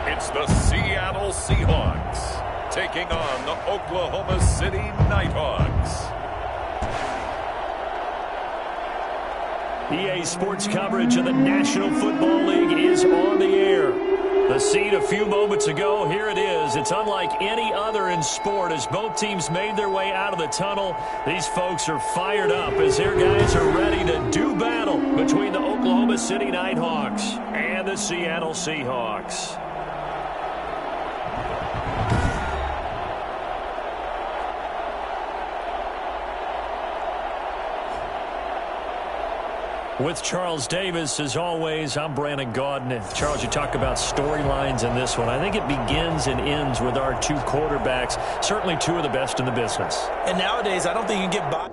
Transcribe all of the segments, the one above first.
It's the Seattle Seahawks taking on the Oklahoma City Nighthawks. EA Sports coverage of the National Football League is on the air. The scene a few moments ago, here it is. It's unlike any other in sport as both teams made their way out of the tunnel. These folks are fired up as their guys are ready to do battle between the Oklahoma City Nighthawks and the Seattle Seahawks. With Charles Davis, as always, I'm Brandon Gaudin. Charles, you talk about storylines in this one. I think it begins and ends with our two quarterbacks, certainly two of the best in the business. And nowadays, I don't think you can get by.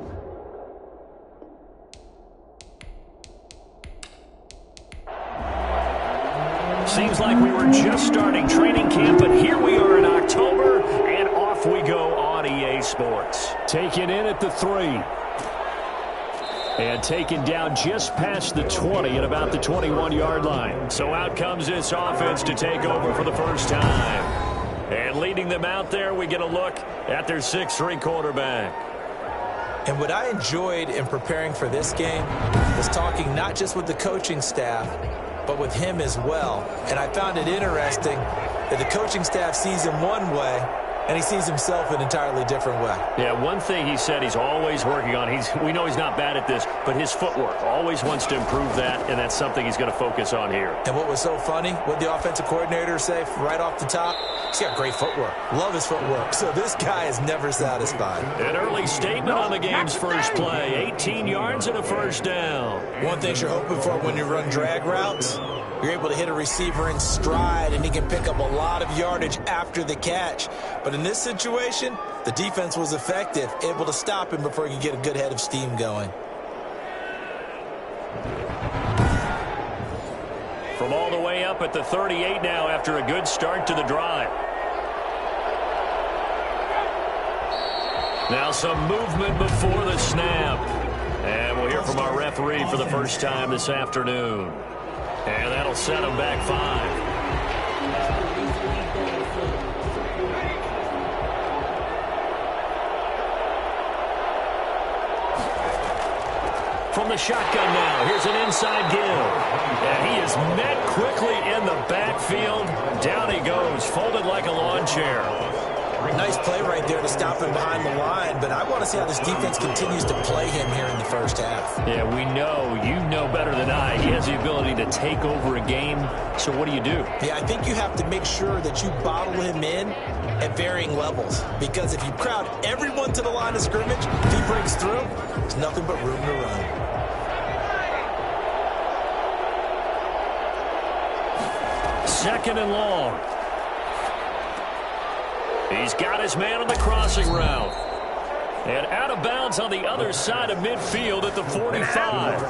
Seems like we were just starting training camp, but here we are in October, and off we go on EA Sports. Taken in at the 3. And taken down just past the 20 at about the 21-yard line. So out comes this offense to take over for the first time. And leading them out there, we get a look at their 6'3 quarterback. And what I enjoyed in preparing for this game was talking not just with the coaching staff, but with him as well. And I found it interesting that the coaching staff sees him one way, and he sees himself an entirely different way. Yeah, one thing he said he's always working on, we know he's not bad at this, but his footwork, always wants to improve that, and that's something he's going to focus on here. And what was so funny, what the offensive coordinator say right off the top, he's got great footwork. Love his footwork. So this guy is never satisfied. An early statement on the game's first play, 18 yards and a first down. One thing you're hoping for when you run drag routes, you're able to hit a receiver in stride, and he can pick up a lot of yardage after the catch. But in this situation, the defense was effective, able to stop him before he could get a good head of steam going. From all the way up at the 38 now after a good start to the drive. Now some movement before the snap. And we'll hear from our referee for the first time this afternoon. And that'll set him back 5. From the shotgun now, here's an inside give. And he is met quickly in the backfield. Down he goes, folded like a lawn chair. Nice play right there to stop him behind the line, but I want to see how this defense continues to play him here in the first half. Yeah, we know, you know better than I, he has the ability to take over a game. So what do you do? Yeah, I think you have to make sure that you bottle him in at varying levels, because if you crowd everyone to the line of scrimmage, if he breaks through, there's nothing but room to run. Second and long. He's got his man on the crossing route. And out of bounds on the other side of midfield at the 45.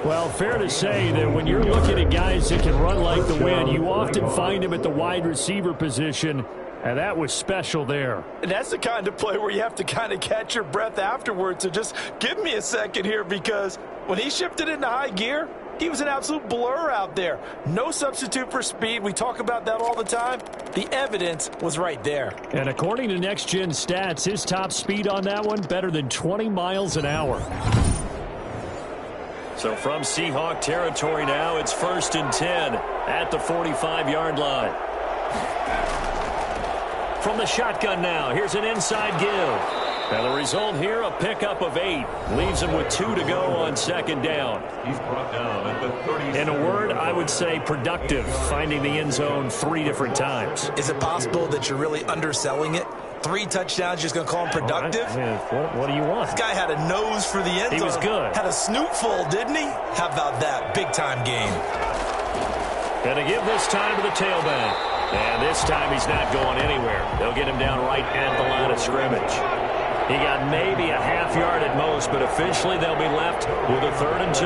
Well, fair to say that when you're looking at guys that can run like the wind, you often find them at the wide receiver position, and that was special there. And that's the kind of play where you have to kind of catch your breath afterwards. So just give me a second here, because when he shifted into high gear, he was an absolute blur out there. No substitute for speed. We talk about that all the time. The evidence was right there. And according to Next Gen Stats, his top speed on that one, better than 20 miles an hour. So from Seahawk territory now, it's 1st and 10 at the 45-yard line. From the shotgun now, here's an inside give. And the result here, a pickup of 8. Leaves him with 2 to go on second down. He's brought down at the 30. In a word, I would say productive, finding the end zone 3 different times. Is it possible that you're really underselling it? 3 touchdowns, just going to call him productive? What do you want? This guy had a nose for the end zone. He was good. Had a snootful, didn't he? How about that? Big-time game. And to give this time to the tailback. And this time he's not going anywhere. They'll get him down right at the line of scrimmage. He got maybe a half yard at most, but officially they'll be left with a 3rd and 2.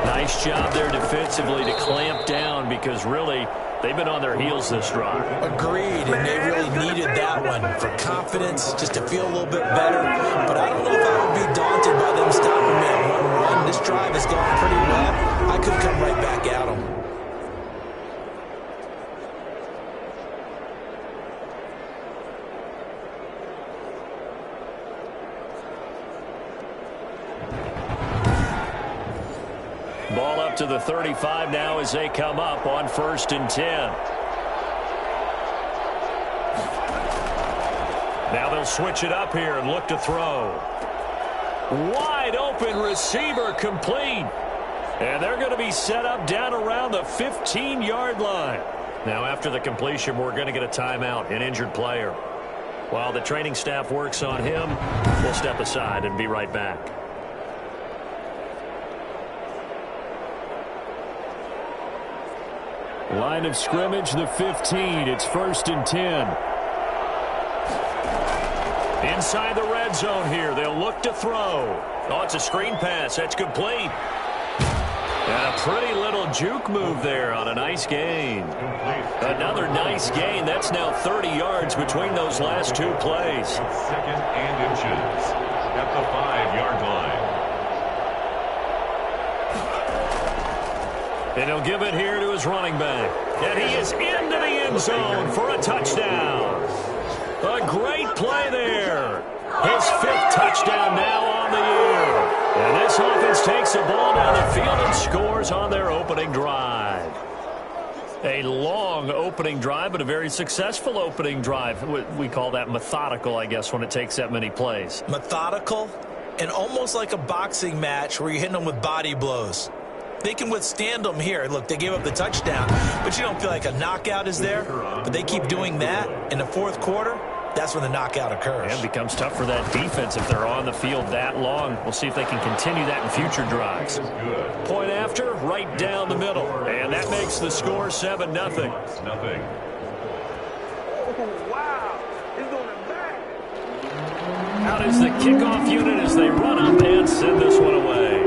Nice job there defensively to clamp down because really they've been on their heels this drive. Agreed, and they really needed that one for confidence, just to feel a little bit better. But I don't know if I would be daunted by them stopping me at 1-1. This drive has gone pretty well. I could come right back at them. Ball up to the 35 now as they come up on 1st and 10. Now they'll switch it up here and look to throw. Wide open receiver complete. And they're going to be set up down around the 15-yard line. Now after the completion, we're going to get a timeout, an injured player. While the training staff works on him, we'll step aside and be right back. Line of scrimmage, the 15. It's 1st and 10. Inside the red zone here. They'll look to throw. Oh, it's a screen pass. That's complete. And a pretty little juke move there on a nice gain. Another nice gain. That's now 30 yards between those last 2 plays. 2nd and inches at the 5-yard line. And he'll give it here to his running back. And he is into the end zone for a touchdown. A great play there. His 5th touchdown now on the year. And this offense takes the ball down the field and scores on their opening drive. A long opening drive, but a very successful opening drive. We call that methodical, I guess, when it takes that many plays. Methodical and almost like a boxing match where you're hitting them with body blows. They can withstand them here. Look, they gave up the touchdown, but you don't feel like a knockout is there. But they keep doing that in the 4th quarter. That's when the knockout occurs. And it becomes tough for that defense if they're on the field that long. We'll see if they can continue that in future drives. Point after, right down the middle. And that makes the score 7-0. Nothing. Wow. He's doing it back. Out is the kickoff unit as they run up and send this one away.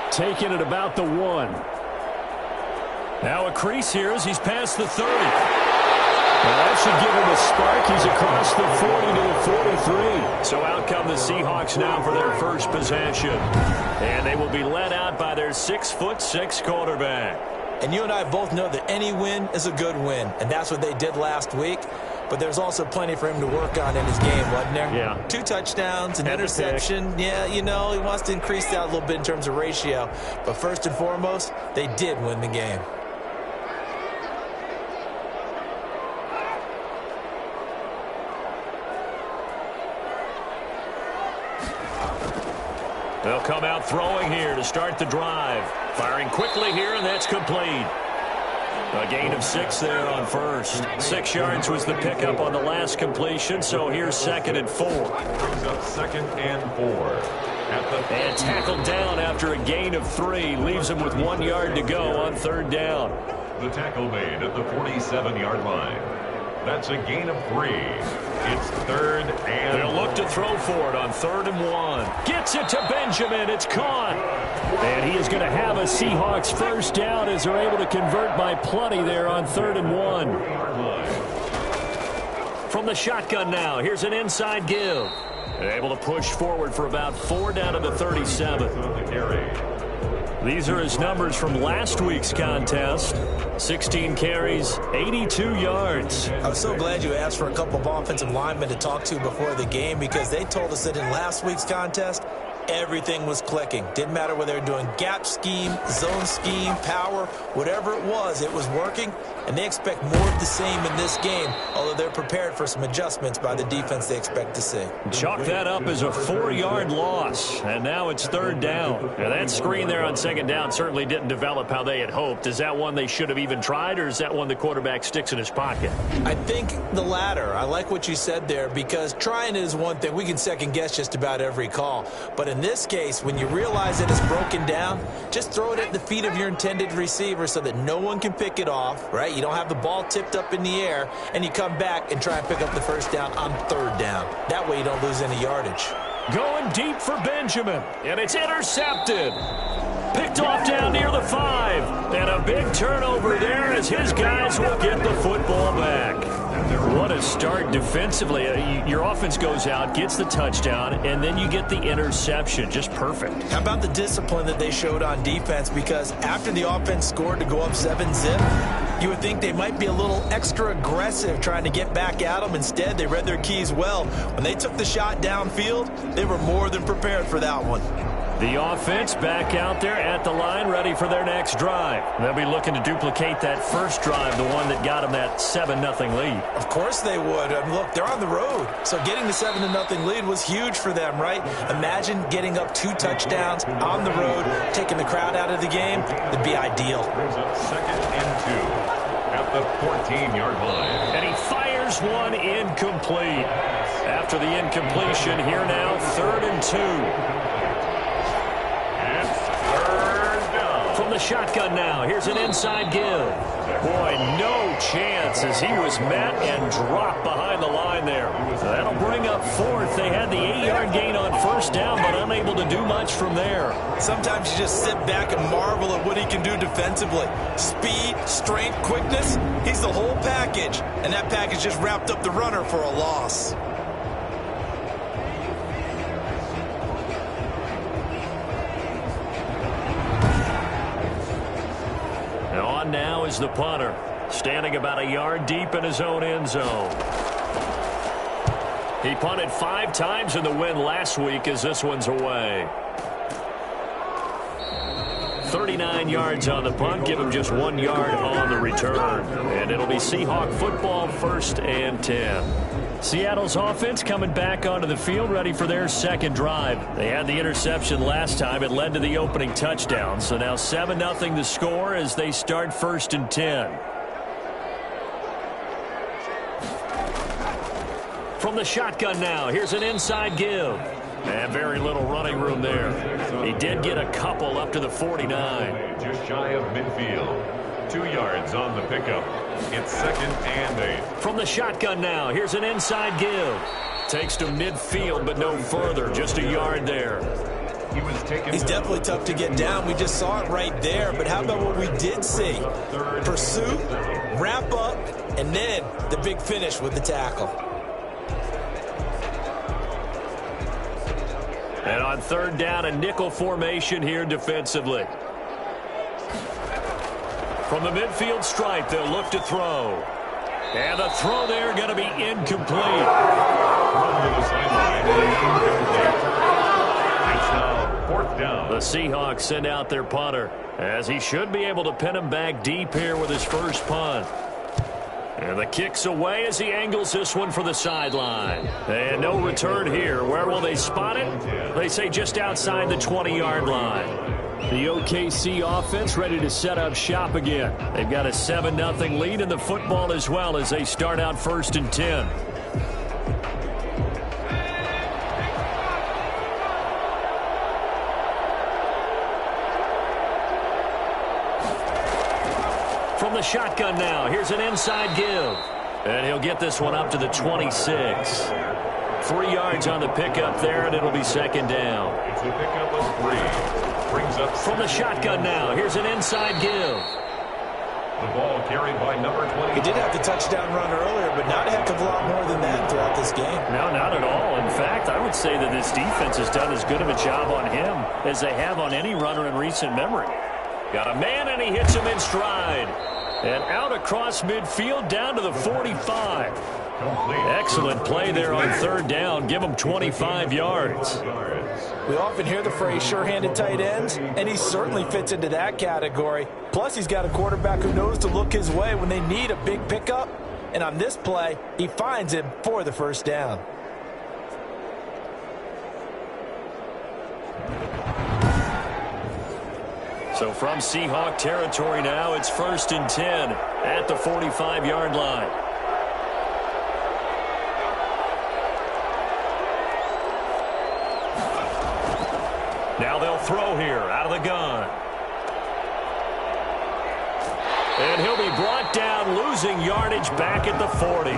Taking it about the 1. Now a crease here as he's past the 30. Well, that should give him a spark. He's across the 40 to the 43. So out come the Seahawks now for their first possession. And they will be led out by their 6'6" quarterback. And you and I both know that any win is a good win. And that's what they did last week. But there's also plenty for him to work on in his game, wasn't there? Yeah. 2 touchdowns, an interception. Yeah, you know, he wants to increase that a little bit in terms of ratio. But first and foremost, they did win the game. They'll come out throwing here to start the drive. Firing quickly here, and that's complete. A gain of 6 there on first. 6 yards was the pickup on the last completion, so here's 2nd and 4. Brings up 2nd and 4. And tackled down after a gain of 3. Leaves him with 1 yard to go on 3rd down. The tackle made at the 47-yard line. That's a gain of 3. It's 3rd and... They'll look to throw for it on 3rd and 1. Gets it to Benjamin. It's caught. And he is going to have a Seahawks first down as they're able to convert by plenty there on 3rd and 1. From the shotgun now, here's an inside give. And able to push forward for about 4 down to the 37. These are his numbers from last week's contest. 16 carries, 82 yards. I was so glad you asked for a couple of offensive linemen to talk to before the game because they told us that in last week's contest, everything was clicking. Didn't matter whether they were doing gap scheme, zone scheme, power, whatever it was working. And they expect more of the same in this game, although they're prepared for some adjustments by the defense they expect to see. Chalk that up as a 4-yard loss, and now it's 3rd down. Now that screen there on 2nd down certainly didn't develop how they had hoped. Is that one they should have even tried, or is that one the quarterback sticks in his pocket? I think the latter. I like what you said there because trying it is one thing. We can second-guess just about every call. But in in this case, when you realize that it's broken down, just throw it at the feet of your intended receiver so that no one can pick it off, right? You don't have the ball tipped up in the air, and you come back and try and pick up the first down on third down. That way you don't lose any yardage. Going deep for Benjamin, and it's intercepted. Picked off down near the 5. And a big turnover there as his guys will get the football back. What a start defensively. Your offense goes out, gets the touchdown, and then you get the interception. Just perfect. How about the discipline that they showed on defense? Because after the offense scored to go up 7-zip, you would think they might be a little extra aggressive trying to get back at them. Instead, they read their keys well. When they took the shot downfield, they were more than prepared for that one. The offense back out there at the line, ready for their next drive. They'll be looking to duplicate that first drive, the one that got them that 7-0 lead. Of course they would. Look, they're on the road, so getting the 7-0 lead was huge for them, right? Imagine getting up 2 touchdowns on the road, taking the crowd out of the game. It'd be ideal. Brings up 2nd and 2 at the 14-yard line. And he fires one incomplete. After the incompletion, here now, 3rd and 2. From the shotgun now, here's an inside give. Boy, no chance as he was met and dropped behind the line there. That'll bring up 4th. They had the 8-yard gain on 1st down, but unable to do much from there. Sometimes you just sit back and marvel at what he can do defensively. Speed, strength, quickness, he's the whole package. And that package just wrapped up the runner for a loss. Now is the punter, standing about a yard deep in his own end zone. He punted 5 times in the win last week as this one's away. 39 yards on the punt, give him just 1 yard on the return. And it'll be Seahawk football, 1st and 10. Seattle's offense coming back onto the field, ready for their second drive. They had the interception last time. It led to the opening touchdown. So now 7-0 the score as they start 1st and 10. From the shotgun now, here's an inside give. And very little running room there. He did get a couple up to the 49. Just shy of midfield. 2 yards on the pickup. It's 2nd and 8. From the shotgun now, here's an inside give. Takes to midfield, but no further. Just a yard there. He's definitely tough to get down. We just saw it right there. But how about what we did see? Pursuit, wrap up, and then the big finish with the tackle. And on 3rd down, a nickel formation here defensively. From the midfield stripe, they'll look to throw. And the throw there going to be incomplete. It's now 4th down. The Seahawks send out their punter, as he should be able to pin him back deep here with his first punt. And the kick's away as he angles this one for the sideline. And no return here. Where will they spot it? They say just outside the 20-yard line. The OKC offense ready to set up shop again. They've got a 7-0 lead in the football as well as they start out 1st and 10. From the shotgun now, here's an inside give. And he'll get this one up to the 26. 3 yards on the pickup there, and it'll be 2nd down. It's a pickup of 3. Brings up from the shotgun now. Here's an inside give. The ball carried by number 20. He did have the touchdown run earlier, but not a heck of a lot more than that throughout this game. No, not at all. In fact, I would say that this defense has done as good of a job on him as they have on any runner in recent memory. Got a man, and he hits him in stride. And out across midfield down to the 45. Excellent play there on 3rd down. Give him 25 yards. We often hear the phrase sure-handed tight ends, and he certainly fits into that category. Plus, he's got a quarterback who knows to look his way when they need a big pickup. And on this play, he finds him for the 1st down. So from Seahawk territory now, it's 1st and 10 at the 45-yard line. Now they'll throw here out of the gun. And he'll be brought down, losing yardage back at the 40.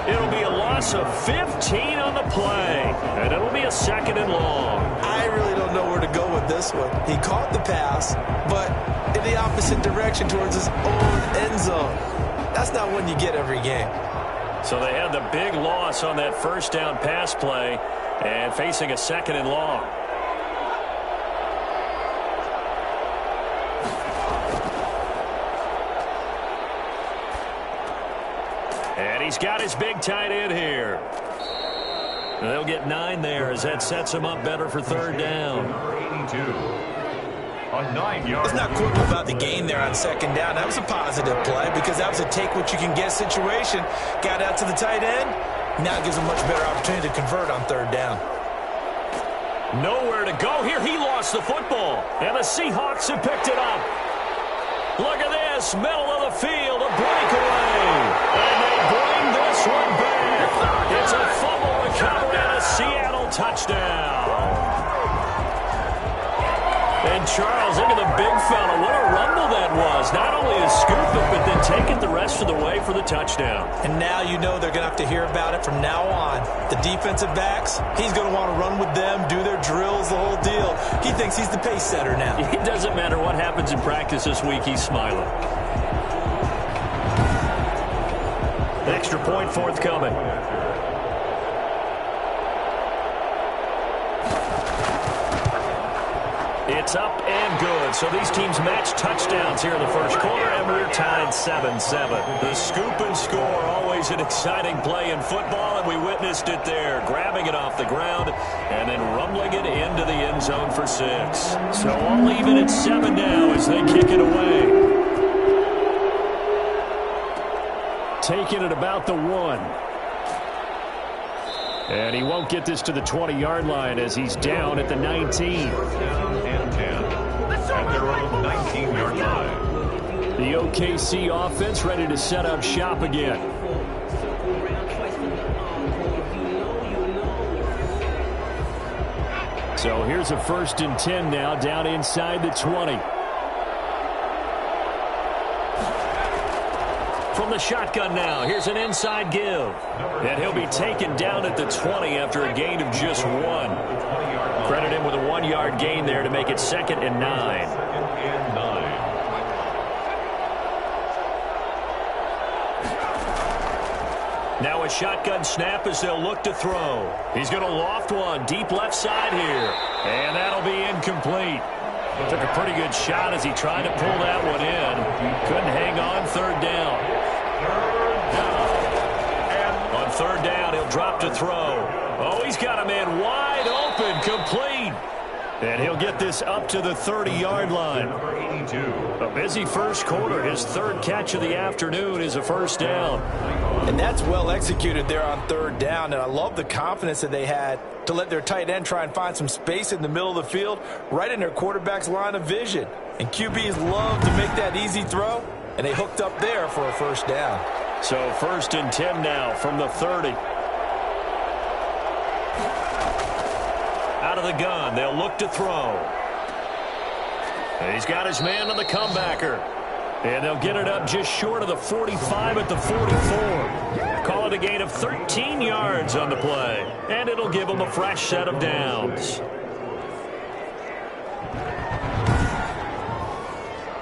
It'll be a loss of 15 on the play, and it'll be a 2nd and long. I really don't know where to go with this one. He caught the pass, but in the opposite direction towards his own end zone. That's not one you get every game. So they had the big loss on that first down pass play and facing a 2nd and long. And he's got his big tight end here. And they'll get 9 there as that sets him up better for 3rd down. Number 82. A 9-yard. Let's not quibble about the gain there on 2nd down. That was a positive play because that was a take-what-you-can-get situation. Got out to the tight end. Now it gives him a much better opportunity to convert on 3rd down. Nowhere to go here. He lost the football. And the Seahawks have picked it up. Look at this. Middle of the field. A breakaway. And they bring this one back. It's a fumble recovery and a Seattle touchdown. And Charles, look at the big fella. What a rumble that was. Not only to scoop it, but then take it the rest of the way for the touchdown. And now you know they're going to have to hear about it from now on. The defensive backs, he's going to want to run with them, do their drills, the whole deal. He thinks he's the pace setter now. It doesn't matter what happens in practice this week, he's smiling. Extra point forthcoming. It's up and good. So these teams match touchdowns here in the first quarter, and we're tied 7-7. The scoop and score, always an exciting play in football, and we witnessed it there. Grabbing it off the ground and then rumbling it into the end zone for 6. So all even at 7 now as they kick it away. Taking it about the 1. And he won't get this to the 20-yard line as he's down at the 19. Down and 10 at their own 19-yard line. The OKC offense ready to set up shop again. So here's a 1st and 10 now down inside the 20. From the shotgun now, here's an inside give. And he'll be taken down at the 20 after a gain of just 1. Credit him with a 1-yard gain there to make it 2nd and 9. 2nd and 9. Now a shotgun snap as they'll look to throw. He's going to loft one deep left side here. And that'll be incomplete. Took a pretty good shot as he tried to pull that one in. Couldn't hang on. 3rd down. On 3rd down, he'll drop to throw. Oh, he's got a man wide open, complete. And he'll get this up to the 30-yard line. Number 82. A busy first quarter. His 3rd catch of the afternoon is a 1st down. And that's well executed there on 3rd down. And I love the confidence that they had to let their tight end try and find some space in the middle of the field, right in their quarterback's line of vision. And QBs love to make that easy throw, and they hooked up there for a 1st down. So 1st and 10 now from the 30. Out of the gun, they'll look to throw. And he's got his man on the comebacker. And they'll get it up just short of the 45 at the 44. Call it a gain of 13 yards on the play. And it'll give them a fresh set of downs.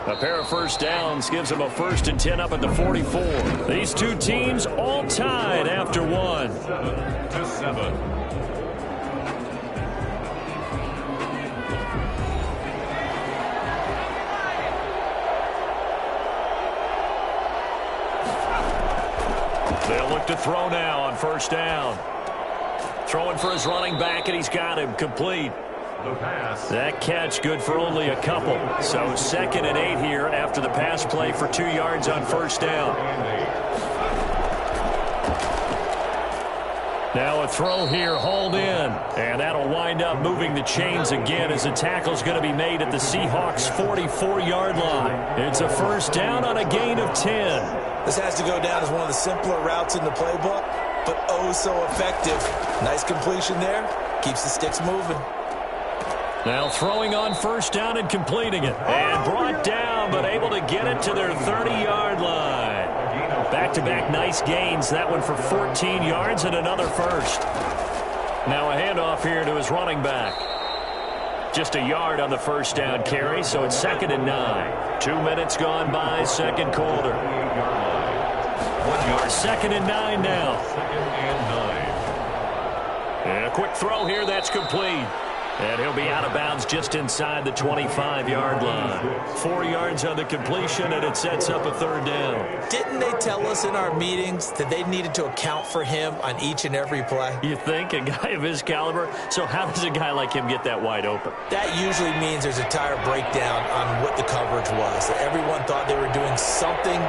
A pair of 1st downs gives them a 1st and 10 up at the 44. These two teams all tied after 1. 7-7. They'll look to throw now on 1st down. Throwing for his running back, and he's got him complete. The pass. That catch good for only a couple. So 2nd and 8 here after the pass play for 2 yards on 1st down. Now a throw here, hauled in. And that'll wind up moving the chains again as the tackle's going to be made at the Seahawks' 44-yard line. It's a 1st down on a gain of 10. This has to go down as one of the simpler routes in the playbook, but oh so effective. Nice completion there. Keeps the sticks moving. Now throwing on first down and completing it. And brought down, but able to get it to their 30-yard line. Back-to-back nice gains. That one for 14 yards and another first. Now a handoff here to his running back. Just a yard on the first down carry, so it's 2nd and 9. 2 minutes gone by, second quarter. 2nd and 9 now. And a quick throw here, that's complete. And he'll be out of bounds just inside the 25-yard line. 4 yards on the completion, and it sets up a 3rd down. Didn't they tell us in our meetings that they needed to account for him on each and every play? You think? A guy of his caliber? So how does a guy like him get that wide open? That usually means there's a tire breakdown on what the coverage was. Everyone thought they were doing something,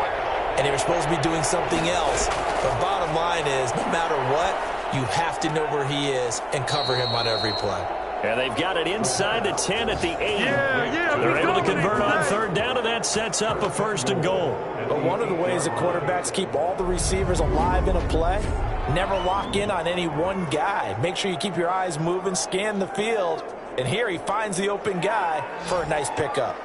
and they were supposed to be doing something else. But bottom line is, no matter what, you have to know where he is and cover him on every play. And they've got it inside the 10 at the 8. They're able to convert on 3rd down, and that sets up a 1st and goal. But one of the ways that quarterbacks keep all the receivers alive in a play, never lock in on any one guy. Make sure you keep your eyes moving, scan the field. And here he finds the open guy for a nice pickup.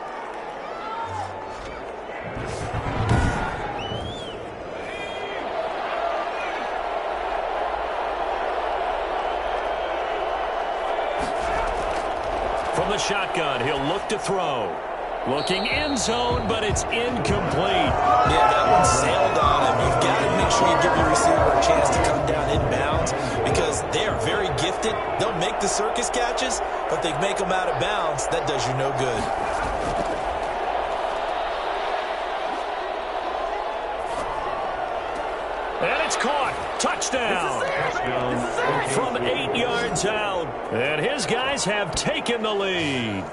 From the shotgun, he'll look to throw. Looking end zone, but it's incomplete. Yeah, that one sailed on him. You've got to make sure you give your receiver a chance to come down inbounds because they are very gifted. They'll make the circus catches, but they make them out of bounds. That does you no good. And it's caught. Touchdown. From 8 yards out. And his guys have taken the lead.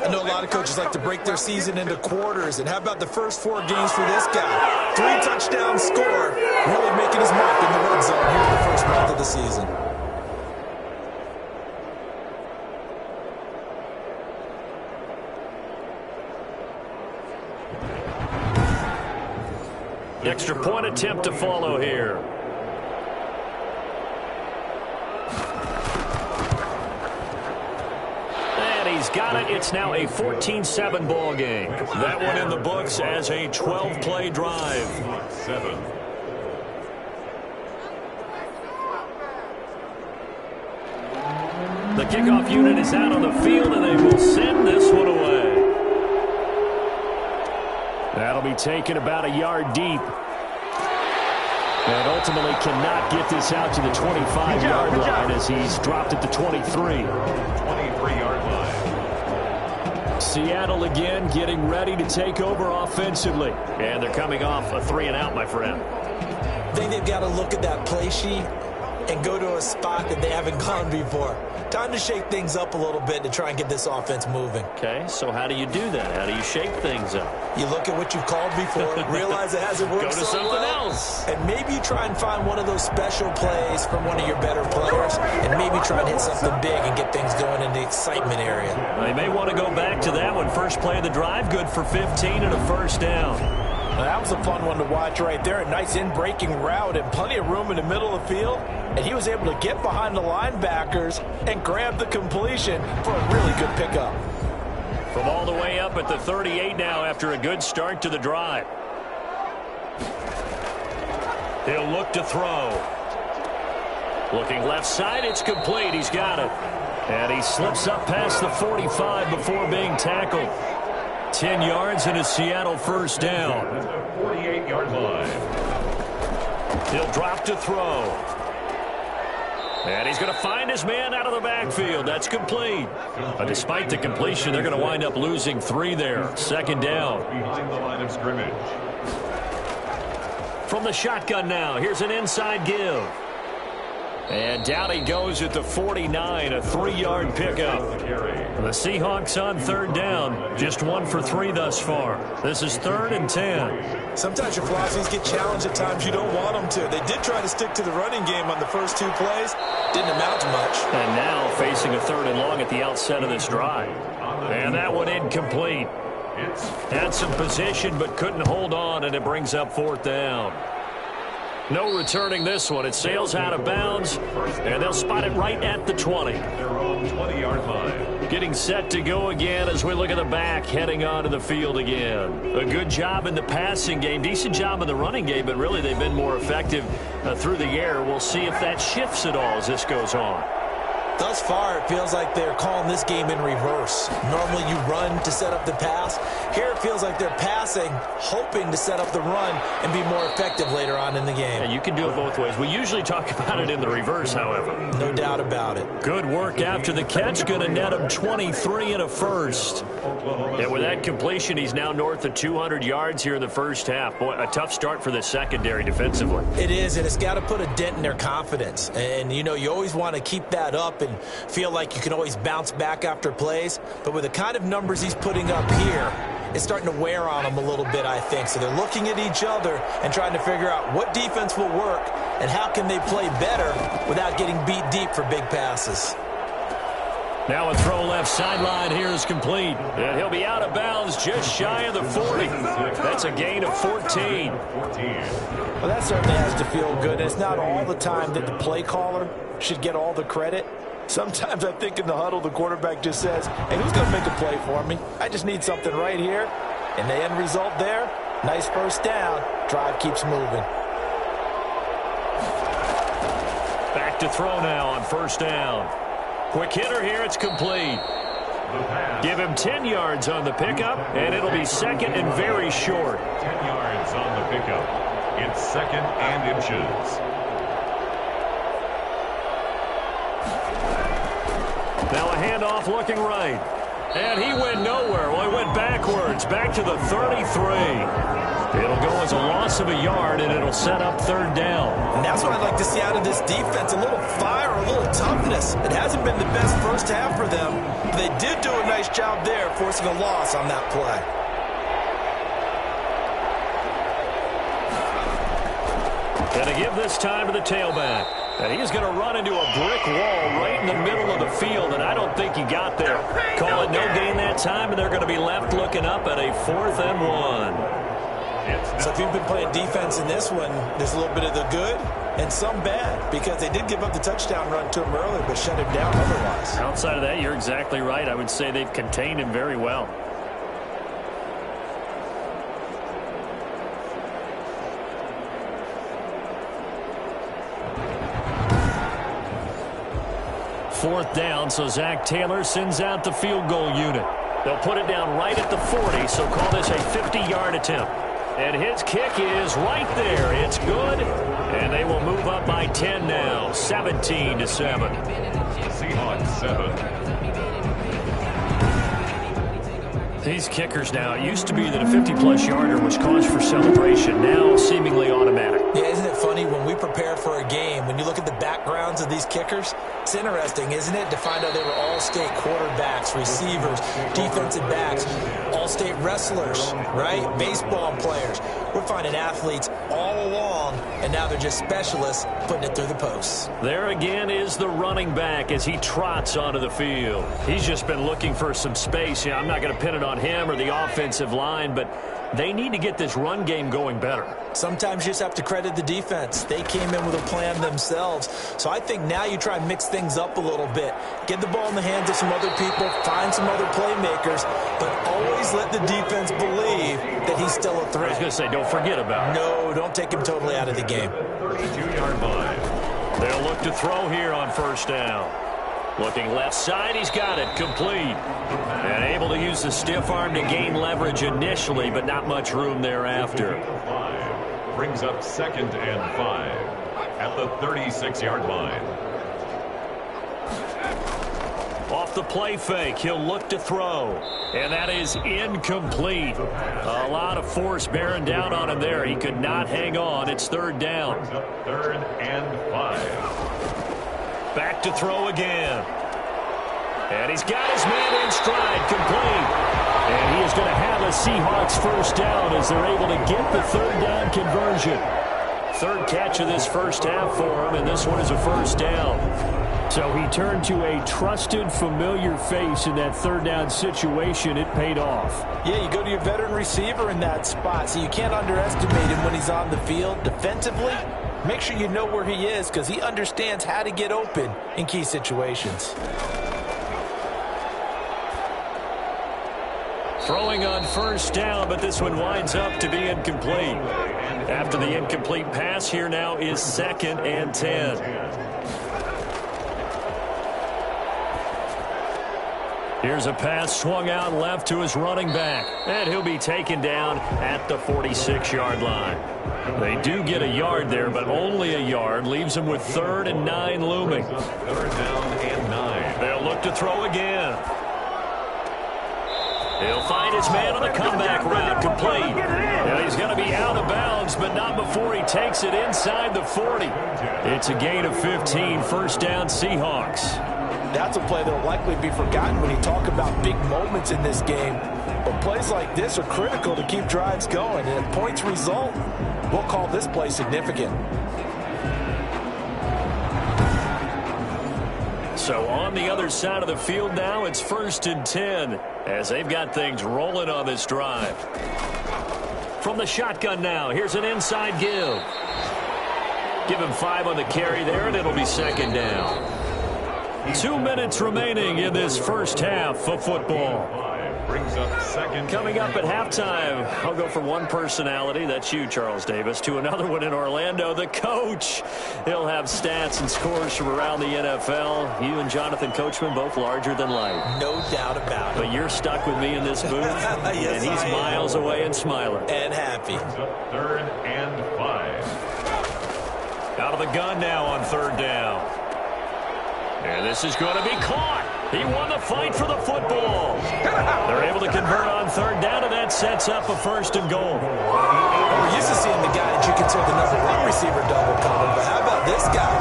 I know a lot of coaches like to break their season into quarters. And how about the first 4 games for this guy? 3 touchdowns scored, really making his mark in the red zone here in the first month of the season. Extra point attempt to follow here. And he's got it. It's now a 14-7 ball game. That one in the books as a 12-play drive. 7. The kickoff unit is out on the field, and they will send this one away. That'll be taken about a yard deep. And ultimately cannot get this out to the 25-yard line as he's dropped at the 23. 23-yard line. Seattle again getting ready to take over offensively. And thee coming off a 3-and-out, my friend. I think they've got to look at that play sheet and go to a spot that they haven't gone before. Time to shake things up a little bit to try and get this offense moving. Okay, so how do you do that? How do you shake things up? You look at what you've called before, realize it hasn't worked Go to so something well, else. and maybe you try and find one of those special plays from one of your better players, and maybe try and hit something big and get things going in the excitement area. They may want to go back to that one. First play of the drive, good for 15 and a first down. Well, that was a fun one to watch right there. A nice in-breaking route and plenty of room in the middle of the field. And he was able to get behind the linebackers and grab the completion for a really good pickup. From all the way up at the 38 now after a good start to the drive. He'll look to throw. Looking left side, it's complete. He's got it. And he slips up past the 45 before being tackled. 10 yards and a Seattle first down. 48-yard line. He'll drop to throw. And he's going to find his man out of the backfield. That's complete. Despite the completion, they're going to wind up losing 3 there. Second down. Behind the line of scrimmage. From the shotgun now, here's an inside give. And down he goes at the 49, a 3-yard pickup. The Seahawks on third down, just 1 for 3 thus far. This is 3rd and 10. Sometimes your philosophies get challenged at times you don't want them to. They did try to stick to the running game on the first 2 plays. Didn't amount to much. And now facing a 3rd and long at the outset of this drive. And that one incomplete. Had some position but couldn't hold on, and it brings up 4th down. No returning this one. It sails out of bounds, and they'll spot it right at the 20. Their own 20-yard line. Getting set to go again as we look at the back, heading onto the field again. A good job in the passing game, decent job in the running game, but really they've been more effective through the air. We'll see if that shifts at all as this goes on. Thus far, it feels like they're calling this game in reverse. Normally you run to set up the pass. Here it feels like they're passing, hoping to set up the run and be more effective later on in the game. Yeah, you can do it both ways. We usually talk about it in the reverse, however. No doubt about it. Good work after the catch. Going to net him 23 and a first. And with that completion, he's now north of 200 yards here in the first half. Boy, a tough start for the secondary defensively. It is, and it's got to put a dent in their confidence. And, you know, you always want to keep that up and feel like you can always bounce back after plays. But with the kind of numbers he's putting up here, it's starting to wear on them a little bit, I think. So they're looking at each other and trying to figure out what defense will work and how can they play better without getting beat deep for big passes. Now a throw left sideline here is complete. And he'll be out of bounds just shy of the 40. That's a gain of 14. Well, that certainly has to feel good. And it's not all the time that the play caller should get all the credit. Sometimes I think in the huddle, the quarterback just says, hey, who's going to make a play for me? I just need something right here. And the end result there, nice first down. Drive keeps moving. Back to throw now on first down. Quick hitter here, it's complete. Give him 10 yards on the pickup, and it'll be second and very short. 10 yards on the pickup. It's second and inches. Now a handoff looking right. And he went nowhere. Well, he went backwards, back to the 33. It'll go as a loss of a yard, and it'll set up third down. And that's what I'd like to see out of this defense, a little fire, a little toughness. It hasn't been the best first half for them, but they did do a nice job there, forcing a loss on that play. Going to give this time to the tailback. And he's going to run into a brick wall right in the middle of the field, and I don't think he got there. Call it no gain that time, and they're going to be left looking up at a 4th and 1. So if you've been playing defense in this one, there's a little bit of the good and some bad, because they did give up the touchdown run to him earlier, but shut him down otherwise. Outside of that, you're exactly right. I would say they've contained him very well. Fourth down, so Zach Taylor sends out the field goal unit. They'll put it down right at the 40, so call this a 50-yard attempt. And his kick is right there. It's good, and they will move up by 10 now, 17-7. Seahawks 7. These kickers now, it used to be that a 50-plus yarder was cause for celebration. Now seemingly automatic. Yeah, isn't it funny when we prepare for a game, when you look at the backgrounds of these kickers, it's interesting, isn't it, to find out they were all-state quarterbacks, receivers, defensive backs, all-state wrestlers, right? Baseball players. We're finding athletes all along, and now they're just specialists putting it through the posts. There again is the running back as he trots onto the field. He's just been looking for some space. I'm not going to pin it on him or the offensive line, but they need to get this run game going better. Sometimes you just have to credit the defense. They came in with a plan themselves. So I think now you try and mix things up a little bit. Get the ball in the hands of some other people, find some other playmakers, but always let the defense believe that he's still a threat. I was going to say, don't forget about it. No, don't take him totally out of the game. 32-yard line. They'll look to throw here on first down. Looking left side, he's got it, complete. And able to use the stiff arm to gain leverage initially, but not much room thereafter. Brings up second and 5 at the 36-yard line. Off the play fake, he'll look to throw. And that is incomplete. A lot of force bearing down on him there. He could not hang on. It's third down. Brings up third and 5. Back to throw again. And he's got his man in stride, complete. And he is going to have a Seahawks first down as they're able to get the third down conversion. Third catch of this first half for him, and this one is a first down. So he turned to a trusted, familiar face in that third down situation. It paid off. Yeah, you go to your veteran receiver in that spot, so you can't underestimate him when he's on the field defensively. Make sure you know where he is because he understands how to get open in key situations. Throwing on first down, but this one winds up to be incomplete. After the incomplete pass, here now is 2nd and 10. Here's a pass swung out left to his running back, and he'll be taken down at the 46-yard line. They do get a yard there, but only a yard. Leaves them with 3rd and 9 looming. 3rd down and 9. They'll look to throw again. He'll find his man on the comeback route, complete. Now he's going to be out of bounds, but not before he takes it inside the 40. It's a gain of 15, 1st down Seahawks. That's a play that will likely be forgotten when you talk about big moments in this game. But plays like this are critical to keep drives going. And if points result, we'll call this play significant. So on the other side of the field now, it's 1st and 10 as they've got things rolling on this drive. From the shotgun now, here's an inside give. Give him 5 on the carry there, and it'll be 2nd down. 2 minutes remaining in this first half of football. Brings up 2nd. Coming up at halftime, I'll go from one personality, that's you, Charles Davis, to another one in Orlando, the coach. He'll have stats and scores from around the NFL. You and Jonathan Coachman, both larger than life. No doubt about it. But you're stuck with me in this booth, Yes, and he's miles away and smiling. And happy. 3rd and 5. Out of the gun now on 3rd down. And this is going to be caught. He won the fight for the football. They're able to convert on 3rd down, and that sets up a 1st and goal. We're used to seeing the guy that you consider the number 1 receiver double covered, but how about this guy?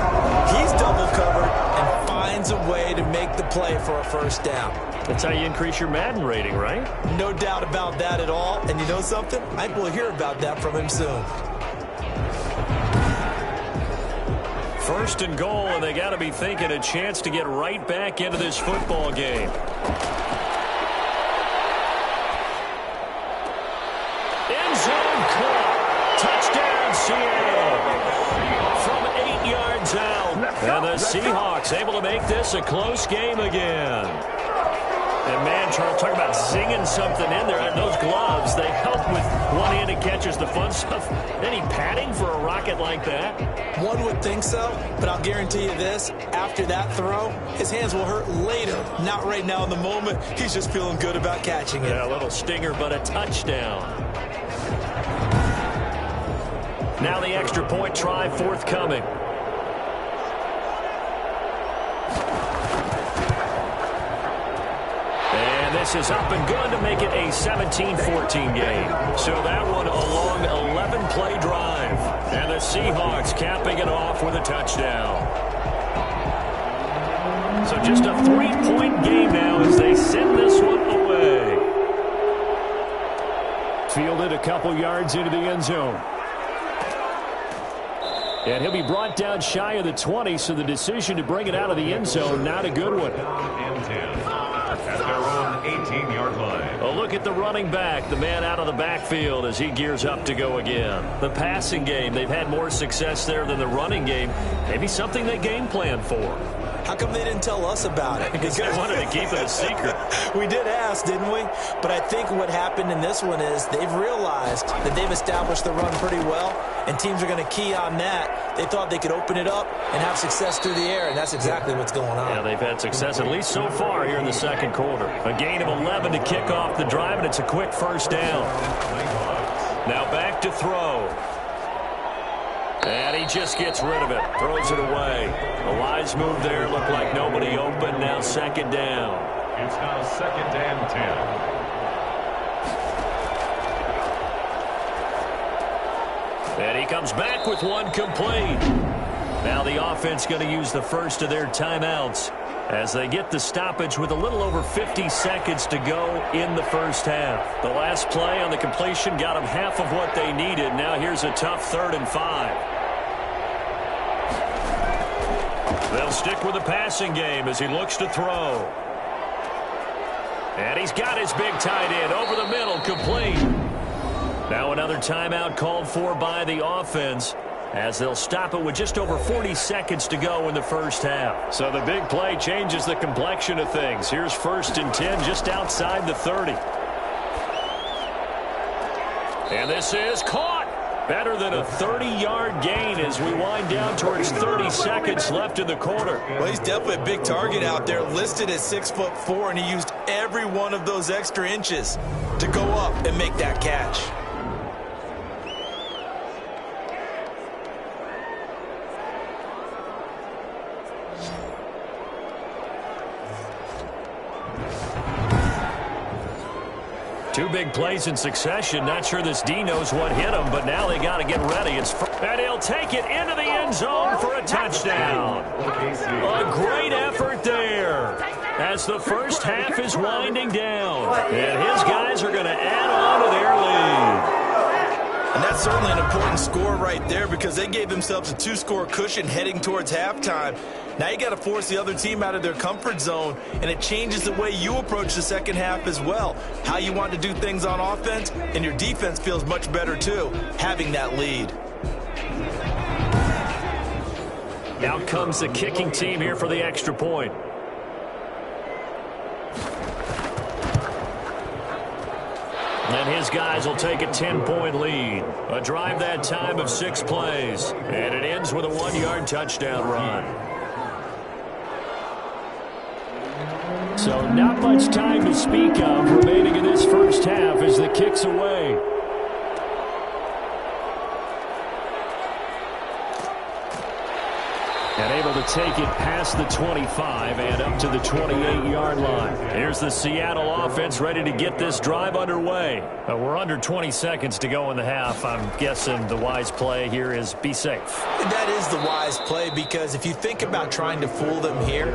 He's double covered and finds a way to make the play for a 1st down. That's how you increase your Madden rating, right? No doubt about that at all. And you know something? I think we'll hear about that from him soon. 1st and goal, and they got to be thinking a chance to get right back into this football game. End zone caught. Touchdown, Seattle. From 8 yards out. And the Seahawks able to make this a close game again. And man, Charles, talk about zinging something in there. Those gloves, they help with one-handed catches, the fun stuff. Any padding for a rocket like that? One would think so, but I'll guarantee you this. After that throw, his hands will hurt later. Not right now in the moment. He's just feeling good about catching it. Yeah, a little stinger, but a touchdown. Now the extra point try forthcoming. This is up and good to make it a 17-14 game. So that one a long 11-play drive. And the Seahawks capping it off with a touchdown. So just a 3-point game now as they send this one away. Fielded a couple yards into the end zone. And he'll be brought down shy of the 20, so the decision to bring it out of the end zone, not a good one. And 10. At their own 18-yard line. A look at the running back, the man out of the backfield as he gears up to go again. The passing game, they've had more success there than the running game. Maybe something they game plan for. How come they didn't tell us about it? Because they wanted to keep it a secret. We did ask, didn't we? But I think what happened in this one is they've realized that they've established the run pretty well, and teams are going to key on that. They thought they could open it up and have success through the air, and that's exactly what's going on. Yeah, they've had success, at least so far here in the second quarter. A gain of 11 to kick off the drive, and it's a quick 1st down. Now back to throw. And he just gets rid of it, throws it away. A wise move there, looked like nobody open, now 2nd down. It's now 2nd and 10. And he comes back with one complete. Now the offense going to use the first of their timeouts as they get the stoppage with a little over 50 seconds to go in the first half. The last play on the completion got them half of what they needed. Now here's a tough 3rd and 5. They'll stick with the passing game as he looks to throw. And he's got his big tight end over the middle, complete. Now another timeout called for by the offense as they'll stop it with just over 40 seconds to go in the first half. So the big play changes the complexion of things. Here's 1st and 10 just outside the 30. And this is caught. Better than a 30-yard gain as we wind down towards 30 seconds left in the quarter. Well, he's definitely a big target out there, listed at 6'4", and he used every one of those extra inches to go up and make that catch. Two big plays in succession. Not sure this D knows what hit him, but now they got to get ready. And he'll take it into the end zone for a touchdown. A great effort there as the first half is winding down. And his guys are going to add on to their lead. And that's certainly an important score right there because they gave themselves a 2-score cushion heading towards halftime. Now you got to force the other team out of their comfort zone, and it changes the way you approach the second half as well. How you want to do things on offense, and your defense feels much better too, having that lead. Out comes the kicking team here for the extra point. And his guys will take a 10-point lead. A drive that time of 6 plays. And it ends with a 1-yard touchdown run. So not much time to speak of remaining in this first half as the kick's away. And able to take it past the 25 and up to the 28-yard line. Here's the Seattle offense ready to get this drive underway. We're under 20 seconds to go in the half. I'm guessing the wise play here is be safe. That is the wise play because if you think about trying to fool them here,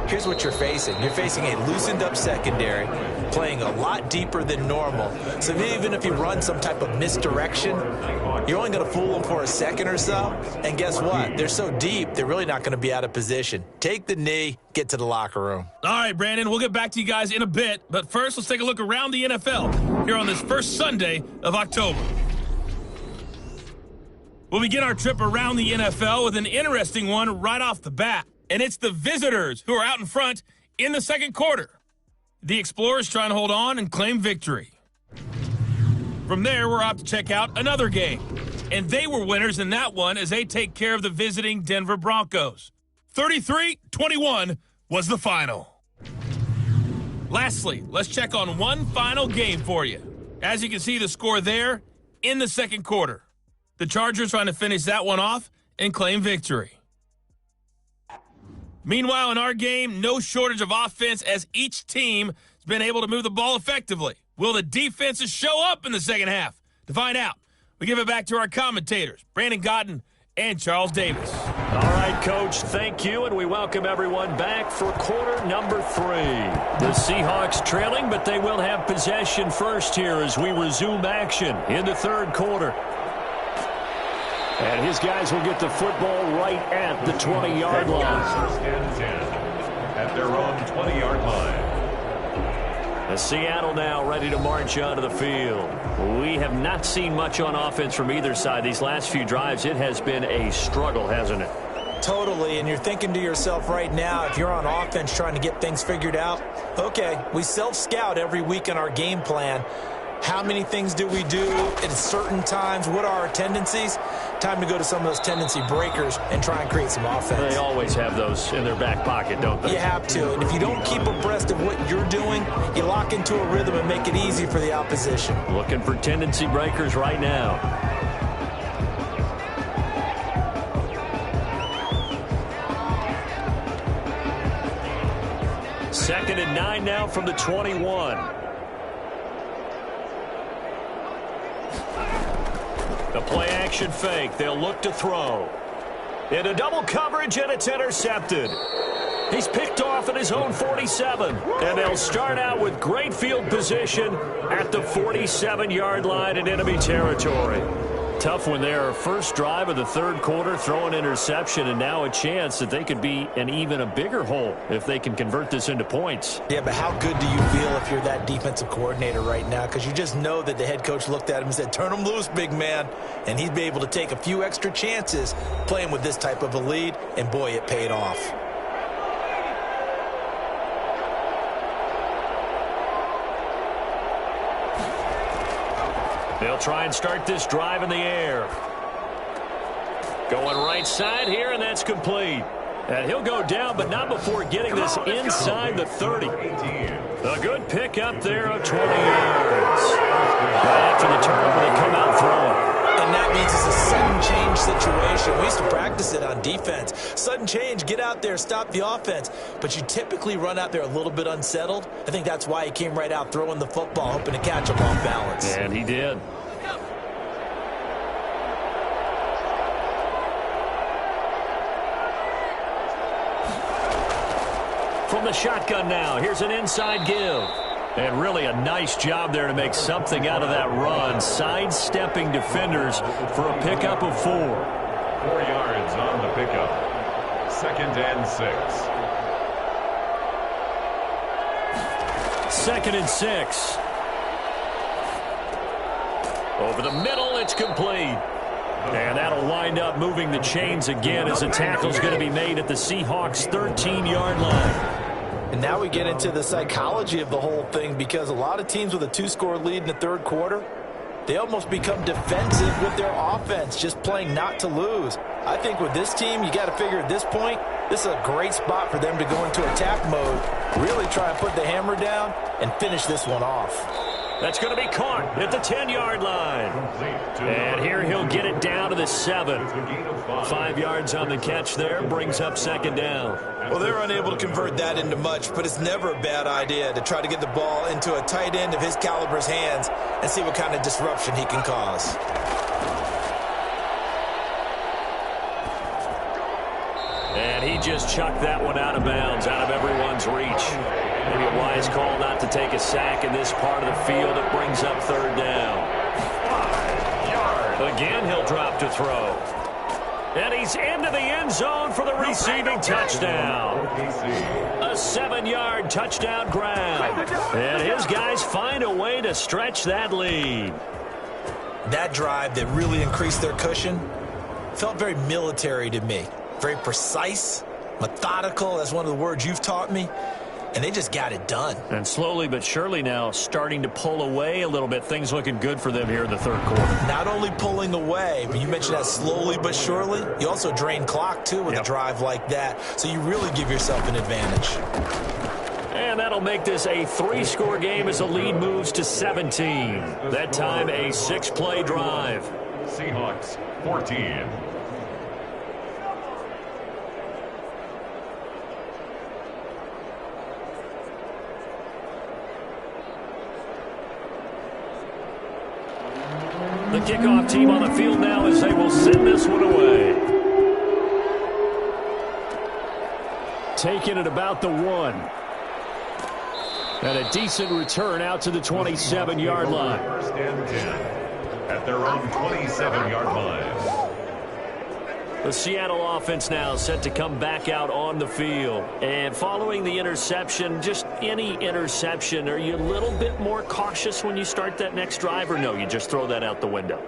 here's what you're facing. You're facing a loosened up secondary, playing a lot deeper than normal. So even if you run some type of misdirection, you're only going to fool them for a second or so. And guess what? They're so deep, they're really not going to be out of position. Take the knee, get to the locker room. All right, Brandon, we'll get back to you guys in a bit. But first, let's take a look around the NFL here on this first Sunday of October. We'll begin our trip around the NFL with an interesting one right off the bat. And it's the visitors who are out in front in the second quarter. The Explorers trying to hold on and claim victory. From there, we're off to check out another game. And they were winners in that one as they take care of the visiting Denver Broncos. 33-21 was the final. Lastly, let's check on one final game for you. As you can see the score there in the second quarter. The Chargers trying to finish that one off and claim victory. Meanwhile, in our game, no shortage of offense as each team has been able to move the ball effectively. Will the defenses show up in the second half? To find out, we give it back to our commentators, Brandon Godden and Charles Davis. All right, Coach, thank you, and we welcome everyone back for quarter number 3. The Seahawks trailing, but they will have possession first here as we resume action in the third quarter. And his guys will get the football right at the 20-yard line. First and 10 at their own 20-yard line. Seattle now ready to march onto the field. We have not seen much on offense from either side. These last few drives, it has been a struggle, hasn't it? Totally, and you're thinking to yourself right now, if you're on offense trying to get things figured out, okay, we self-scout every week in our game plan. How many things do we do at certain times? What are our tendencies? Time to go to some of those tendency breakers and try and create some offense. They always have those in their back pocket, don't they? You have to. And if you don't keep abreast of what you're doing, you lock into a rhythm and make it easy for the opposition. Looking for tendency breakers right now. Second and 9 now from the 21. The play-action fake. They'll look to throw. Into double coverage, and it's intercepted. He's picked off at his own 47. And they'll start out with great field position at the 47-yard line in enemy territory. Tough one there. First drive of the third quarter, throw an interception, and now a chance that they could be in even a bigger hole if they can convert this into points. Yeah, but how good do you feel if you're that defensive coordinator right now? Because you just know that the head coach looked at him and said, turn him loose, big man. And he'd be able to take a few extra chances playing with this type of a lead, and boy, it paid off. They'll try and start this drive in the air. Going right side here, and that's complete. And he'll go down, but not before getting this inside the 30. A good pickup there of 20 yards. Right after the turnover, they come out throwing. And that means it's a sudden change situation. We used to practice it on defense. Sudden change, get out there, stop the offense. But you typically run out there a little bit unsettled. I think that's why he came right out throwing the football, hoping to catch him off balance. And he did. From the shotgun now, here's an inside give. And really a nice job there to make something out of that run. Sidestepping defenders for a pickup of 4. 4 yards on the pickup. 2nd and 6. 2nd and 6. Over the middle, it's complete. And that'll wind up moving the chains again as the tackle's going to be made at the Seahawks' 13-yard line. And now we get into the psychology of the whole thing, because a lot of teams with a 2-score lead in the third quarter, they almost become defensive with their offense, just playing not to lose. I think with this team, you got to figure at this point, this is a great spot for them to go into attack mode, really try and put the hammer down and finish this one off. That's going to be caught at the 10-yard line. And here he'll get it down to the 7. 5 yards on the catch there, brings up 2nd down. Well, they're unable to convert that into much, but it's never a bad idea to try to get the ball into a tight end of his caliber's hands and see what kind of disruption he can cause. And he just chucked that one out of bounds, out of everyone's reach. Maybe a wise call not to take a sack in this part of the field. It brings up 3rd down. 5 yards. Again, he'll drop to throw. And he's into the end zone for the receiving touchdown. A 7-yard touchdown grab. And his guys find a way to stretch that lead. That drive that really increased their cushion felt very military to me. Very precise, methodical. That's one of the words you've taught me. And they just got it done. And slowly but surely now starting to pull away a little bit. Things looking good for them here in the third quarter. Not only pulling away, but you mentioned that slowly but surely. You also drain clock, too, with a drive like that. So you really give yourself an advantage. And that'll make this a 3-score game as the lead moves to 17. That time a 6-play drive. Seahawks 14. The kickoff team on the field now as they will send this one away. Taking it about the 1. And a decent return out to the 27-yard line. 1st and 10 at their own 27-yard line. The Seattle offense now set to come back out on the field. And following the interception, just any interception, are you a little bit more cautious when you start that next drive, or no, you just throw that out the window?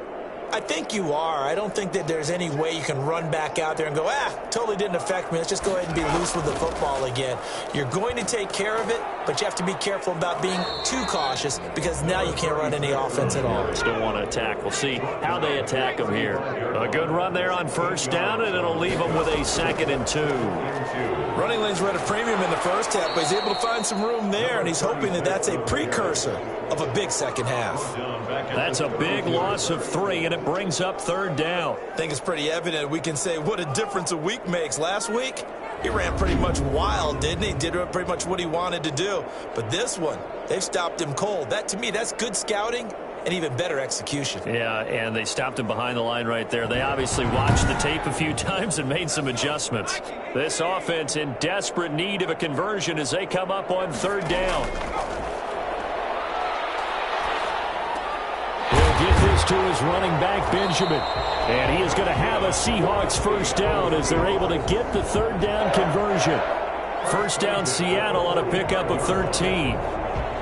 I think you are. I don't think that there's any way you can run back out there and go, totally didn't affect me. Let's just go ahead and be loose with the football again. You're going to take care of it, but you have to be careful about being too cautious, because now you can't run any offense at all. Still want to attack. We'll see how they attack them here. A good run there on 1st down, and it'll leave them with a 2nd and 2. Running lanes were at a premium in the first half, but he's able to find some room there, and he's hoping that that's a precursor of a big second half. That's a big loss of 3, and it brings up 3rd down. I think it's pretty evident. We can say what a difference a week makes. Last week, he ran pretty much wild, didn't he? Did pretty much what he wanted to do. But this one, they've stopped him cold. That, to me, that's good scouting and even better execution. Yeah, and they stopped him behind the line right there. They obviously watched the tape a few times and made some adjustments. This offense in desperate need of a conversion as they come up on 3rd down. He'll get this hands to his running back, Benjamin. And he is going to have a Seahawks first down as they're able to get the third down conversion. First down, Seattle on a pickup of 13.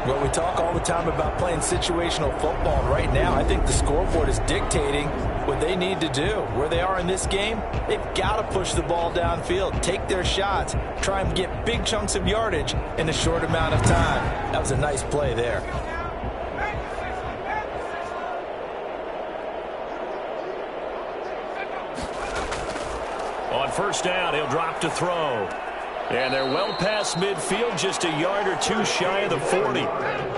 Well, we talk all the time about playing situational football. And right now, I think the scoreboard is dictating what they need to do. Where they are in this game, they've got to push the ball downfield, take their shots, try and get big chunks of yardage in a short amount of time. That was a nice play there. On first down, he'll drop to throw. And they're well past midfield, just a yard or two shy of the 40.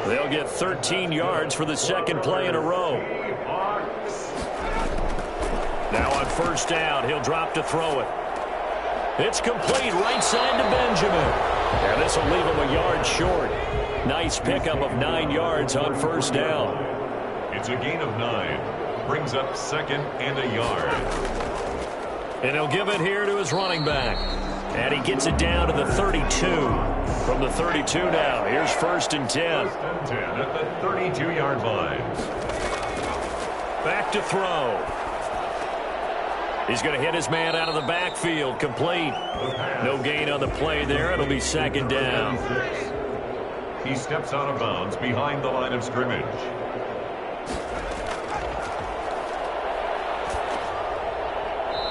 They'll get 13 yards for the second play in a row. Now on first down, he'll drop to throw it. It's complete right side to Benjamin. And this will leave him a yard short. Nice pickup of 9 yards on first down. It's a gain of 9. Brings up second and a yard. And he'll give it here to his running back. And he gets it down to the 32. From the 32 now, here's first and 10. First and 10 at the 32-yard line. Back to throw. He's going to hit his man out of the backfield. Complete. No gain on the play there. It'll be second down. He steps out of bounds behind the line of scrimmage.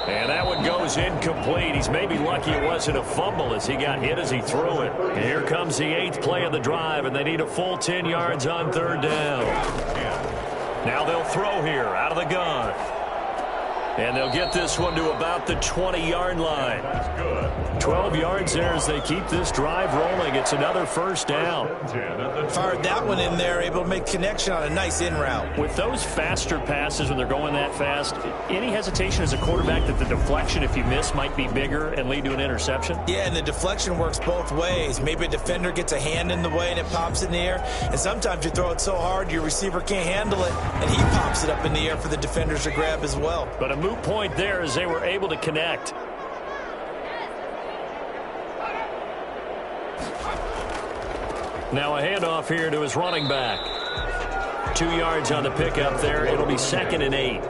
And that one goes incomplete. He's maybe lucky it wasn't a fumble as he got hit as he threw it. And here comes the 8th play of the drive, and they need a full 10 yards on third down. Now they'll throw here out of the gun. And they'll get this one to about the 20-yard line. 12 yards there as they keep this drive rolling. It's another first down. Fired that one in there, able to make connection on a nice in route. With those faster passes when they're going that fast, any hesitation as a quarterback that the deflection, if you miss, might be bigger and lead to an interception? Yeah, and the deflection works both ways. Maybe a defender gets a hand in the way and it pops in the air. And sometimes you throw it so hard your receiver can't handle it, and he pops it up in the air for the defenders to grab as well. But a moot point there as they were able to connect. Now a handoff here to his running back. 2 yards on the pickup there. It'll be second and 8.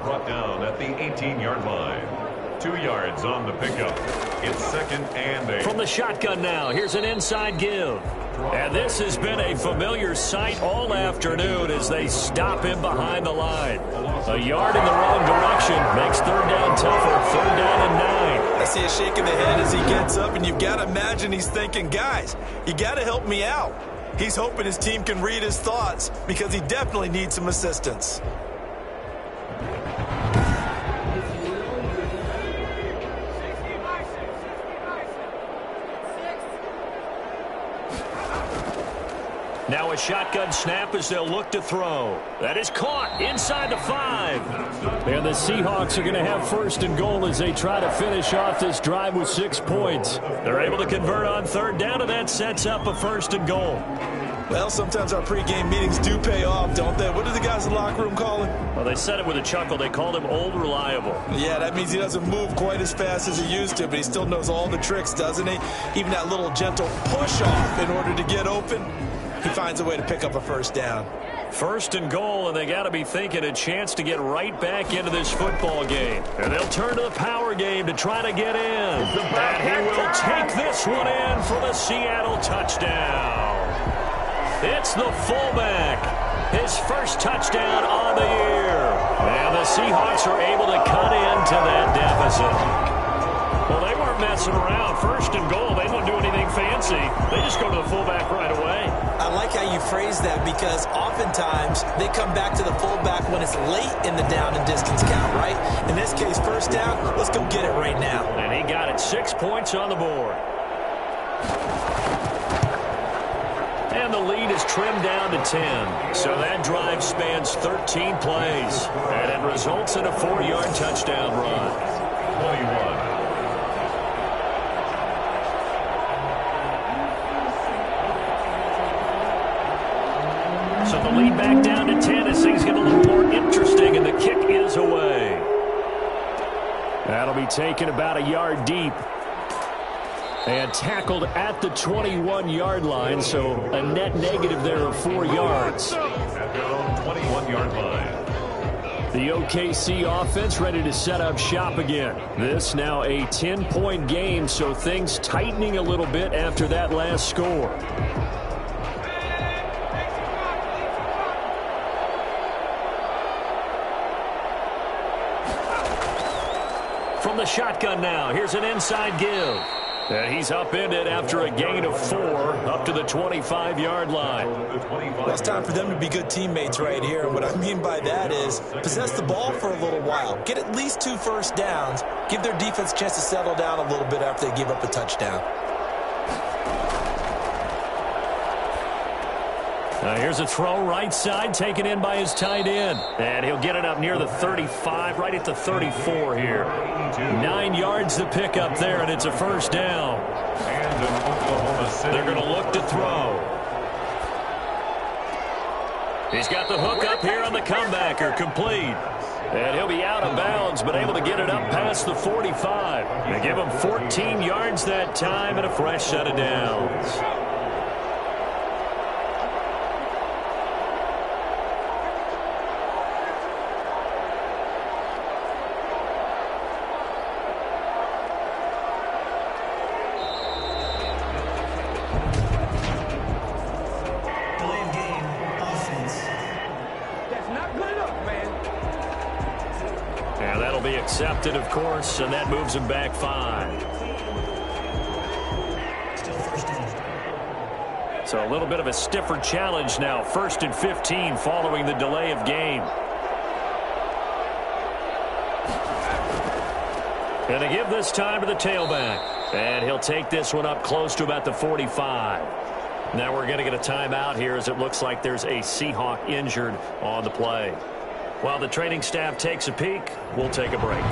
Brought down at the 18-yard line. 2 yards on the pickup. It's second and 8. From the shotgun now, here's an inside give. And this has been a familiar sight all afternoon as they stop him behind the line. A yard in the wrong direction makes third down tougher. Third down and 9. I see a shake of the head as he gets up, and you've got to imagine he's thinking, guys, you got to help me out. He's hoping his team can read his thoughts because he definitely needs some assistance. Now a shotgun snap as they'll look to throw. That is caught inside the 5. And the Seahawks are going to have first and goal as they try to finish off this drive with 6 points. They're able to convert on third down, and that sets up a first and goal. Well, sometimes our pregame meetings do pay off, don't they? What do the guys in the locker room call him? Well, they said it with a chuckle. They called him Old Reliable. Yeah, that means he doesn't move quite as fast as he used to, but he still knows all the tricks, doesn't he? Even that little gentle push-off in order to get open. He finds a way to pick up a first down. First and goal, and they got to be thinking a chance to get right back into this football game. And they'll turn to the power game to try to get in. And he will take this one in for the Seattle touchdown. It's the fullback. His first touchdown on the year. And the Seahawks are able to cut into that deficit. Well, they weren't messing around. First and goal, they don't do anything fancy. They just go to the fullback right away. I like how you phrase that because oftentimes they come back to the fullback when it's late in the down and distance count, right? In this case, first down, let's go get it right now. And he got it. 6 points on the board. And the lead is trimmed down to 10. So that drive spans 13 plays. And it results in a 4-yard touchdown run. 21. So the lead back down to 10 as things get a little more interesting, and the kick is away. That'll be taken about a yard deep. And tackled at the 21-yard line, so a net negative there of 4 yards. At their own 21-yard line. The OKC offense ready to set up shop again. This now a 10-point game, so things tightening a little bit after that last score. From the shotgun now, here's an inside give. And he's upended after a gain of 4 up to the 25-yard line. Well, it's time for them to be good teammates right here. And what I mean by that is possess the ball for a little while. Get at least 2 first downs. Give their defense a chance to settle down a little bit after they give up a touchdown. Here's a throw right side taken in by his tight end. And he'll get it up near the 35, right at the 34 here. 9 yards to pick up there, and it's a first down. They're going to look to throw. He's got the hook up here on the comebacker, complete. And he'll be out of bounds, but able to get it up past the 45. They give him 14 yards that time and a fresh set of downs. Accepted, of course, and that moves him back 5. So a little bit of a stiffer challenge now. 1st and 15 following the delay of game. And they give this time to the tailback. And he'll take this one up close to about the 45. Now we're going to get a timeout here as it looks like there's a Seahawk injured on the play. While the training staff takes a peek, we'll take a break.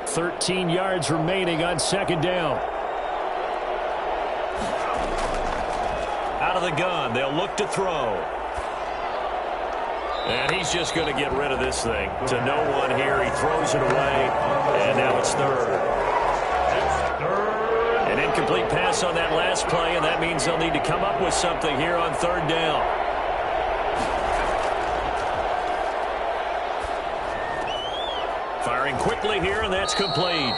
"13 yards remaining on second down. Out of the gun, they'll look to throw. And he's just going to get rid of this thing. To no one here, he throws it away, and now it's 3rd. An incomplete pass on that last play, and that means they'll need to come up with something here on 3rd down. Firing quickly here, and that's complete.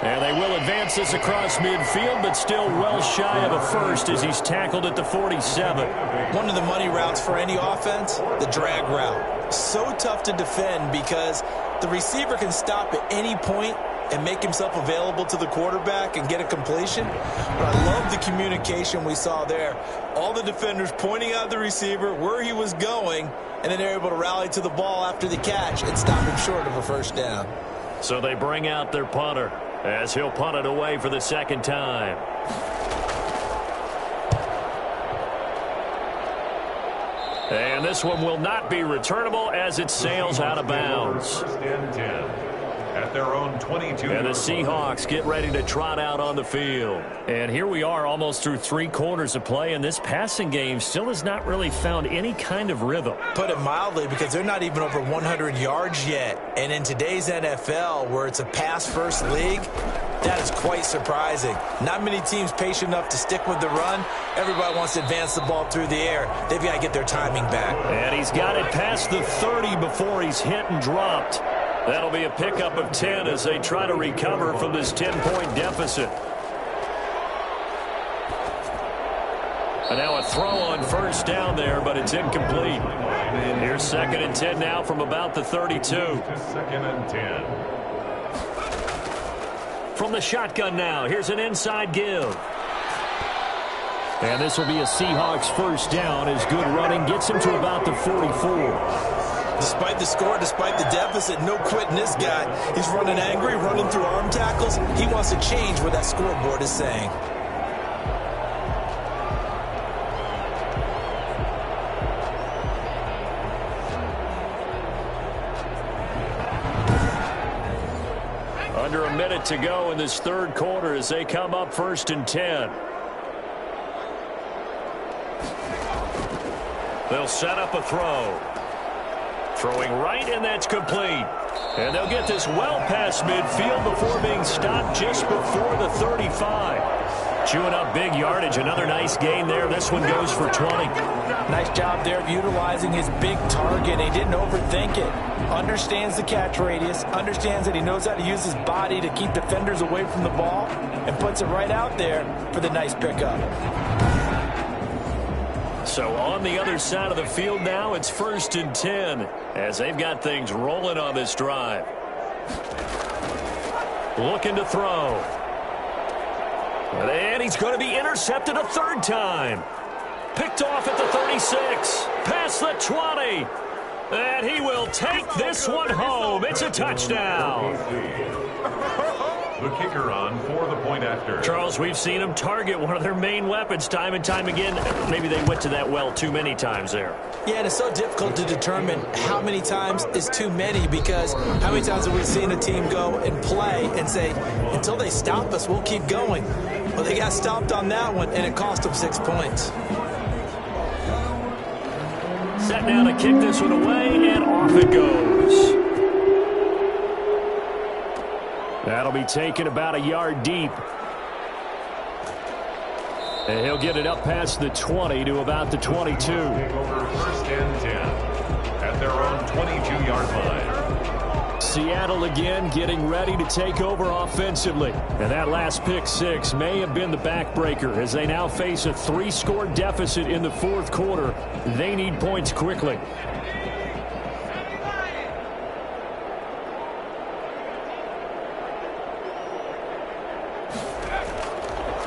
And they will advance this across midfield, but still well shy of a first as he's tackled at the 47. One of the money routes for any offense, the drag route. So tough to defend because the receiver can stop at any point and make himself available to the quarterback and get a completion. But I love the communication we saw there. All the defenders pointing out the receiver, where he was going, and then they're able to rally to the ball after the catch and stop him short of a first down. So they bring out their punter as he'll punt it away for the 2nd time. And this one will not be returnable as it sails out of bounds. 1st and 10. At their own 22. And the Seahawks get ready to trot out on the field. And here we are almost through 3 quarters of play, and this passing game still has not really found any kind of rhythm. Put it mildly, because they're not even over 100 yards yet. And in today's NFL, where it's a pass-first league, that is quite surprising. Not many teams patient enough to stick with the run. Everybody wants to advance the ball through the air. They've got to get their timing back. And he's got it past the 30 before he's hit and dropped. That'll be a pickup of 10 as they try to recover from this 10-point deficit. And now a throw on 1st down there, but it's incomplete. Here's 2nd and 10 now from about the 32. 2nd and 10. From the shotgun now, here's an inside give. And this will be a Seahawks first down as good running gets him to about the 44. Despite the score, despite the deficit, no quitting this guy. He's running angry, running through arm tackles. He wants to change what that scoreboard is saying. Under a minute to go in this 3rd quarter as they come up 1st and 10. They'll set up a throw. Throwing right, and that's complete. And they'll get this well past midfield before being stopped just before the 35. Chewing up big yardage. Another nice gain there. This one goes for 20. Nice job there of utilizing his big target. He didn't overthink it. Understands the catch radius. Understands that he knows how to use his body to keep defenders away from the ball. And puts it right out there for the nice pickup. So on the other side of the field now, it's 1st and 10 as they've got things rolling on this drive. Looking to throw. And he's going to be intercepted a third time. Picked off at the 36. Past the 20. And he will take this one home. It's a touchdown. The kicker on for the point after. Charles, we've seen them target one of their main weapons time and time again. Maybe they went to that well too many times there. Yeah, and it's so difficult to determine how many times is too many, because how many times have we seen a team go and play and say, until they stop us, we'll keep going. Well, they got stopped on that one, and it cost them 6 points. Set now to kick this one away, and off it goes. That'll be taken about a yard deep. And he'll get it up past the 20 to about the 22. Take over 1st and 10 at their own 22-yard line. Seattle again getting ready to take over offensively. And that last pick six may have been the backbreaker as they now face a 3-score deficit in the 4th quarter. They need points quickly.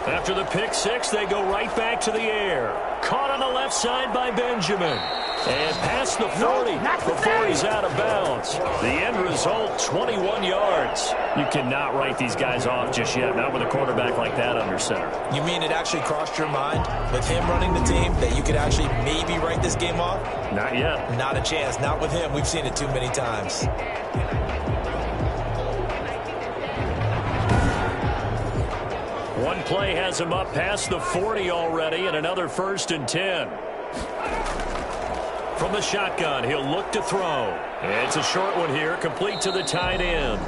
After the pick six, they go right back to the air. Caught on the left side by Benjamin. And past the 40 before he's out of bounds. The end result, 21 yards. You cannot write these guys off just yet, not with a quarterback like that under center. You mean it actually crossed your mind with him running the team that you could actually maybe write this game off? Not yet. Not a chance. Not with him. We've seen it too many times. One play has him up past the 40 already, and another 1st and 10. From the shotgun, he'll look to throw. It's a short one here, complete to the tight end.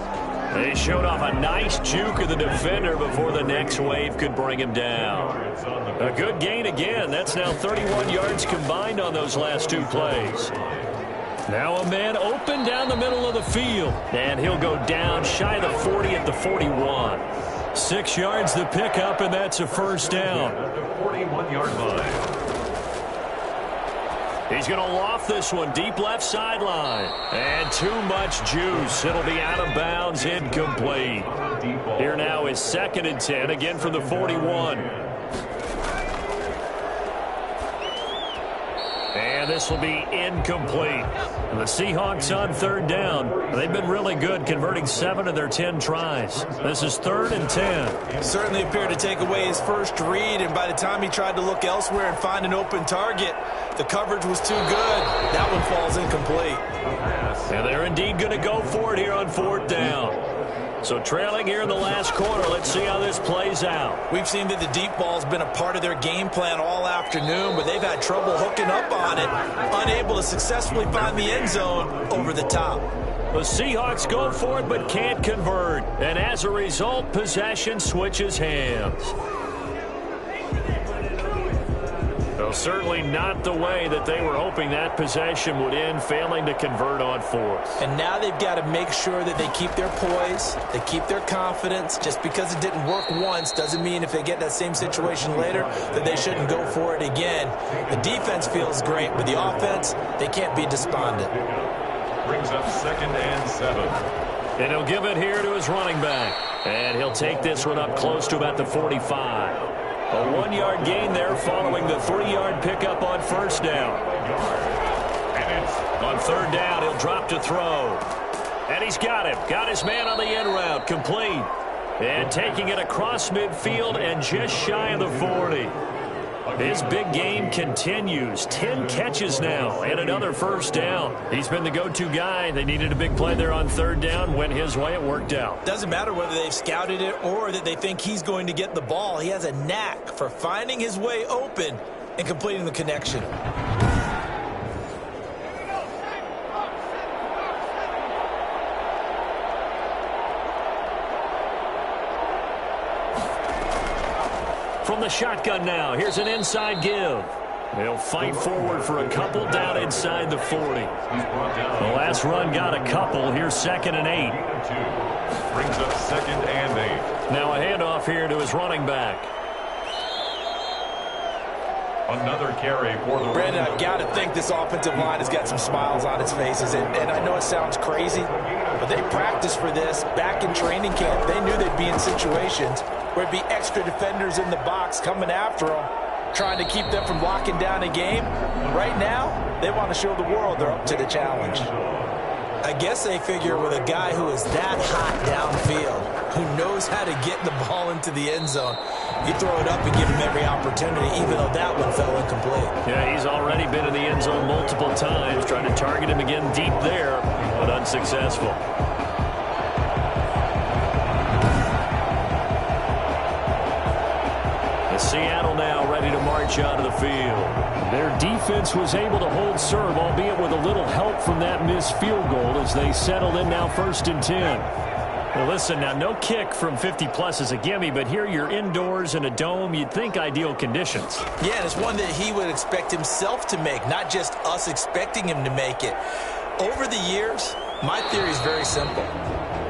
They showed off a nice juke of the defender before the next wave could bring him down. A good gain again. That's now 31 yards combined on those last 2 plays. Now a man open down the middle of the field. And he'll go down shy of the 40 at the 41. 6 yards the pickup, and that's a 1st down. At the 41-yard line. He's going to loft this one deep left sideline. And too much juice. It'll be out of bounds, incomplete. Here now is 2nd and 10, again from the 41. And this will be incomplete. The Seahawks on 3rd down. They've been really good, converting 7 of their 10 tries. This is 3rd and 10. Certainly appeared to take away his first read, and by the time he tried to look elsewhere and find an open target, the coverage was too good. That one falls incomplete. And they're indeed going to go for it here on 4th down. So trailing here in the last quarter, let's see how this plays out. We've seen that the deep ball's been a part of their game plan all afternoon, but they've had trouble hooking up on it, unable to successfully find the end zone over the top. The Seahawks go for it but can't convert. And as a result, possession switches hands. Well, certainly not the way that they were hoping that possession would end, failing to convert on 4th. And now they've got to make sure that they keep their poise, they keep their confidence. Just because it didn't work once doesn't mean if they get that same situation later that they shouldn't go for it again. The defense feels great, but the offense, they can't be despondent. Brings up 2nd and 7. And he'll give it here to his running back. And he'll take this one up close to about the 45. A 1-yard gain there following the 3-yard pickup on 1st down. And it's on 3rd down, he'll drop to throw. And he's got him. Got his man on the end route, complete. And taking it across midfield and just shy of the 40. His big game continues. 10 catches now and another 1st down. He's been the go-to guy. They needed a big play there on 3rd down. Went his way. It worked out. Doesn't matter whether they've scouted it or that they think he's going to get the ball. He has a knack for finding his way open and completing the connection. From the shotgun now, here's an inside give. They'll fight forward for a couple down inside the 40. The last run got a couple. Here's 2nd and 8. Brings up 2nd and 8. Now a handoff here to his running back. Another carry for the Brandon, I've got to think this offensive line has got some smiles on its faces. And I know it sounds crazy, but they practiced for this back in training camp. They knew they'd be in situations where it'd be extra defenders in the box coming after them, trying to keep them from locking down a game. Right now, they want to show the world they're up to the challenge. I guess they figure with a guy who is that hot downfield, who knows how to get the ball into the end zone, you throw it up and give him every opportunity, even though that one fell incomplete. Yeah, he's already been in the end zone multiple times, trying to target him again deep there, but unsuccessful. Seattle now ready to march out of the field. Their defense was able to hold serve, albeit with a little help from that missed field goal as they settled in now 1st and 10. Well, listen, now no kick from 50-plus is a gimme, but here you're indoors in a dome. You'd think ideal conditions. Yeah, and it's one that he would expect himself to make, not just us expecting him to make it. Over the years, my theory is very simple.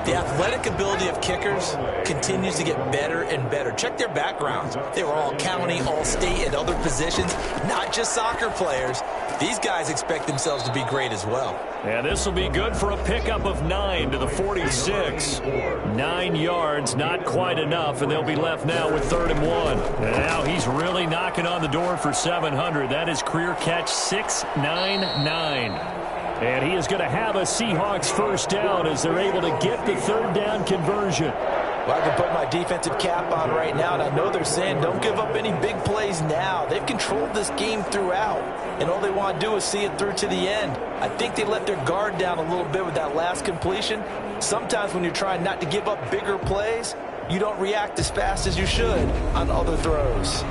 The athletic ability of kickers continues to get better and better. Check their backgrounds. They were all county, all state, and other positions, not just soccer players. These guys expect themselves to be great as well. And this will be good for a pickup of 9 to the 46. 9 yards, not quite enough, and they'll be left now with 3rd and 1. And now he's really knocking on the door for 700. That is career catch 699. And he is going to have a Seahawks first down as they're able to get the 3rd down conversion. Well, I can put my defensive cap on right now, and I know they're saying don't give up any big plays now. They've controlled this game throughout, and all they want to do is see it through to the end. I think they let their guard down a little bit with that last completion. Sometimes when you're trying not to give up bigger plays, you don't react as fast as you should on other throws.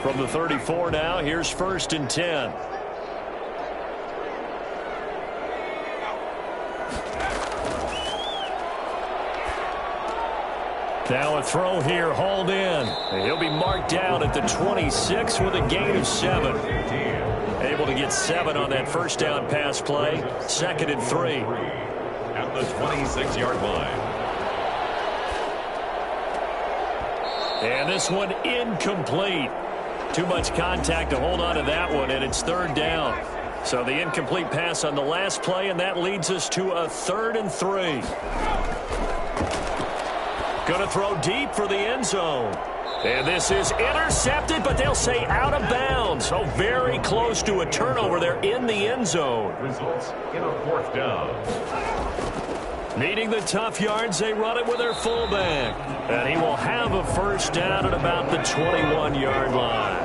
From the 34 now, here's 1st and 10. Now a throw here, hauled in. He'll be marked down at the 26 with a gain of 7. Able to get 7 on that first down pass play. 2nd and 3. At the 26-yard line. And this one incomplete. Too much contact to hold on to that one, and it's 3rd down. So the incomplete pass on the last play, and that leads us to a 3rd and 3. Going to throw deep for the end zone. And this is intercepted, but they'll say out of bounds. So very close to a turnover there in the end zone. Results in a 4th down. Needing the tough yards, they run it with their fullback. And he will have a first down at about the 21-yard line.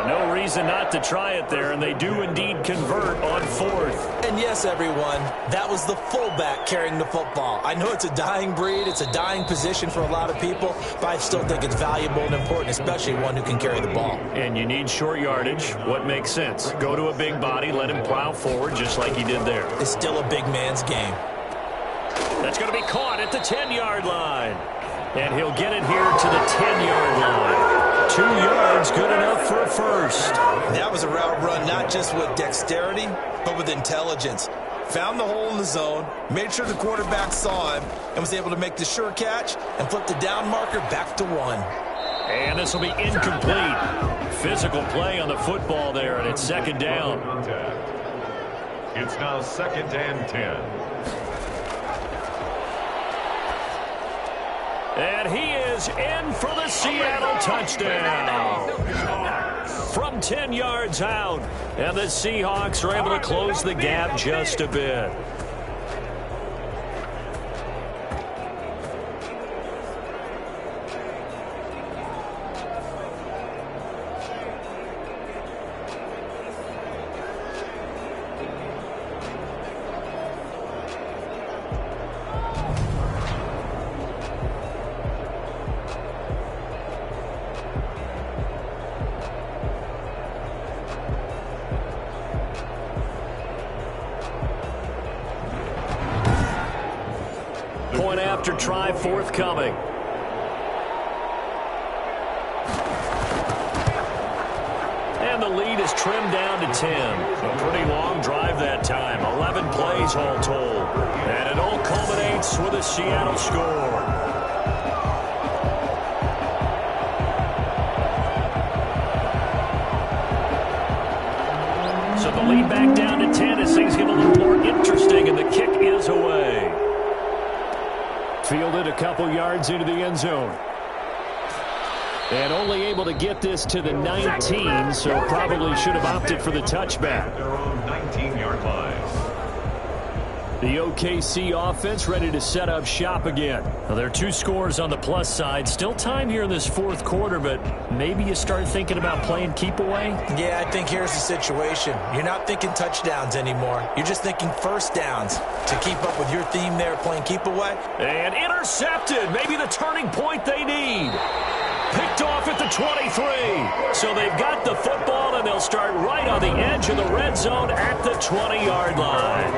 No reason not to try it there, and they do indeed convert on 4th. And yes, everyone, that was the fullback carrying the football. I know it's a dying breed, it's a dying position for a lot of people, but I still think it's valuable and important, especially one who can carry the ball. And you need short yardage. What makes sense? Go to a big body, let him plow forward just like he did there. It's still a big man's game. That's going to be caught at the 10-yard line. And he'll get it here to the 10-yard line. 2 yards, good enough for a first. That was a route run not just with dexterity, but with intelligence. Found the hole in the zone, made sure the quarterback saw him, and was able to make the sure catch and flip the down marker back to 1. And this will be incomplete. Physical play on the football there, and it's 2nd down. It's now 2nd and 10. And he is in for the Seattle touchdown. From 10 yards out. And the Seahawks are able to close the gap just a bit. after try forthcoming. And the lead is trimmed down to 10. A pretty long drive that time. 11 plays all told. And it all culminates with a Seattle score. So the lead back down to 10 as things get a little more interesting, and the kick is away. Fielded a couple yards into the end zone. And only able to get this to the 19, so probably should have opted for the touchback. Their own 19-yard line. The OKC offense ready to set up shop again. Now, there are 2 scores on the plus side. Still time here in this fourth quarter, but maybe you start thinking about playing keep away? Yeah, I think here's the situation. You're not thinking touchdowns anymore. You're just thinking first downs to keep up with your theme there, playing keep away. And intercepted. Maybe the turning point they need. Picked off at the 23. So they've got the football, and they'll start right on the edge of the red zone at the 20-yard line.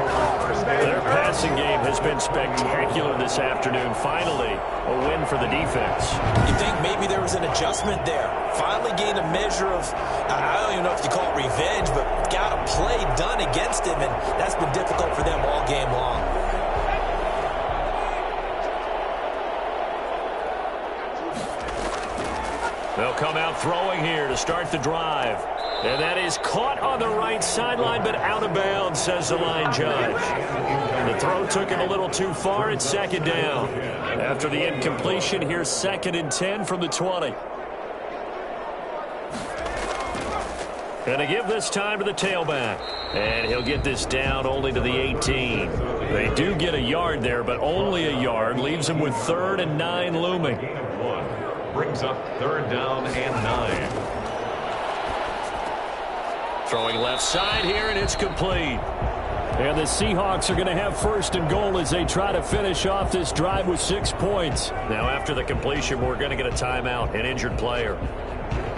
Their passing game has been spectacular this afternoon. Finally, a win for the defense. You think maybe there was an adjustment there. Finally gained a measure of, I don't even know if you call it revenge, but got a play done against him, and that's been difficult for them all game long. They'll come out throwing here to start the drive. And that is caught on the right sideline, but out of bounds, says the line judge. The throw took him a little too far. It's second down. After the incompletion, here's 2nd and 10 from the 20. And to give this time to the tailback. And he'll get this down only to the 18. They do get a yard there, but only a yard. Leaves him with 3rd and 9 looming. Brings up 3rd down and 9. Throwing left side here, and it's complete. And the Seahawks are going to have 1st and goal as they try to finish off this drive with 6 points. Now, after the completion, we're going to get a timeout, an injured player.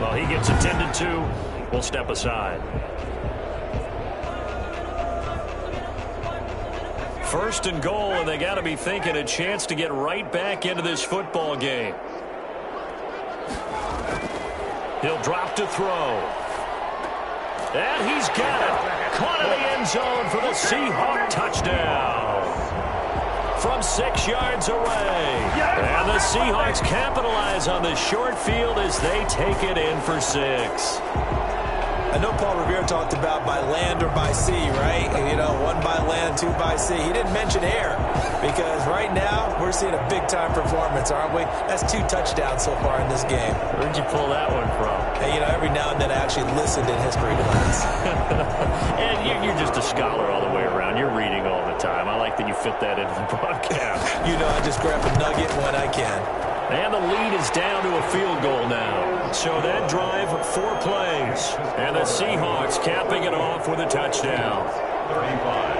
Well, he gets attended to. We'll step aside. 1st and goal, and they got to be thinking a chance to get right back into this football game. He'll drop to throw. And he's got it. Caught in the end zone for the Seahawk touchdown. From 6 yards away. And the Seahawks capitalize on the short field as they take it in for 6. I know Paul Revere talked about by land or by sea, right? You know, 1 by land, 2 by sea. He didn't mention air because right now we're seeing a big-time performance, aren't we? That's 2 touchdowns so far in this game. Where'd you pull that one from? Hey, you know, every now and then I actually listened in history class. And you're just a scholar all the way around. You're reading all the time. I like that you fit that into the broadcast. You know, I just grab a nugget when I can. And the lead is down to a field goal now. So that drive, 4 plays. And the Seahawks capping it off with a touchdown. 35.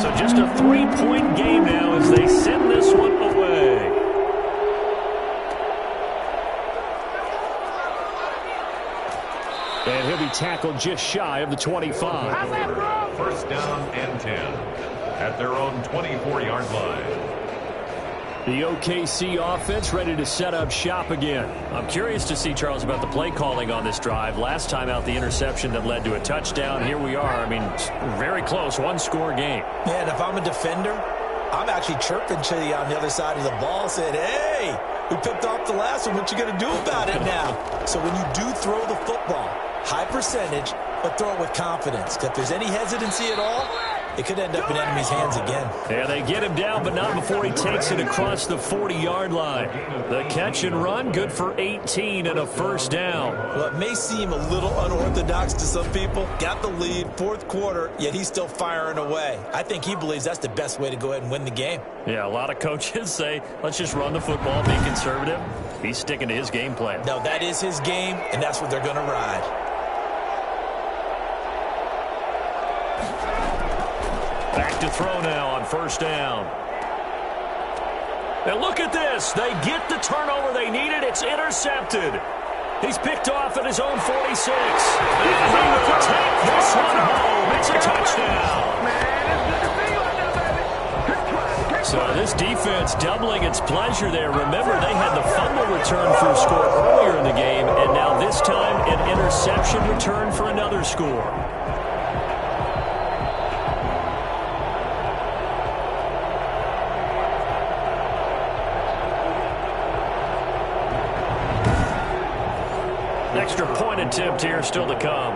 So just a 3-point game now as they send this one away. And he'll be tackled just shy of the 25. 1st down and 10 at their own 24-yard line. The OKC offense ready to set up shop again. I'm curious to see, Charles, about the play calling on this drive. Last time out, the interception that led to a touchdown. Here we are. I mean, very close, 1-score game. Yeah, and if I'm a defender, I'm actually chirping to you on the other side of the ball, saying, hey, we picked off the last one. What you going to do about it now? So when you do throw the football, high percentage, but throw it with confidence. Because if there's any hesitancy at all, it could end up in enemy's hands again. Yeah, they get him down, but not before he takes it across the 40-yard line. The catch and run, good for 18 and a 1st down. Well, it may seem a little unorthodox to some people. Got the lead, 4th quarter, yet he's still firing away. I think he believes that's the best way to go ahead and win the game. Yeah, a lot of coaches say, let's just run the football, be conservative. He's sticking to his game plan. No, that is his game, and that's what they're going to ride. Back to throw now on 1st down. And look at this. They get the turnover they needed. It's intercepted. He's picked off at his own 46. And he will take this one home. It's a touchdown. So this defense doubling its pleasure there. Remember, they had the fumble return for a score earlier in the game, and now this time an interception return for another score. Extra point attempt here still to come.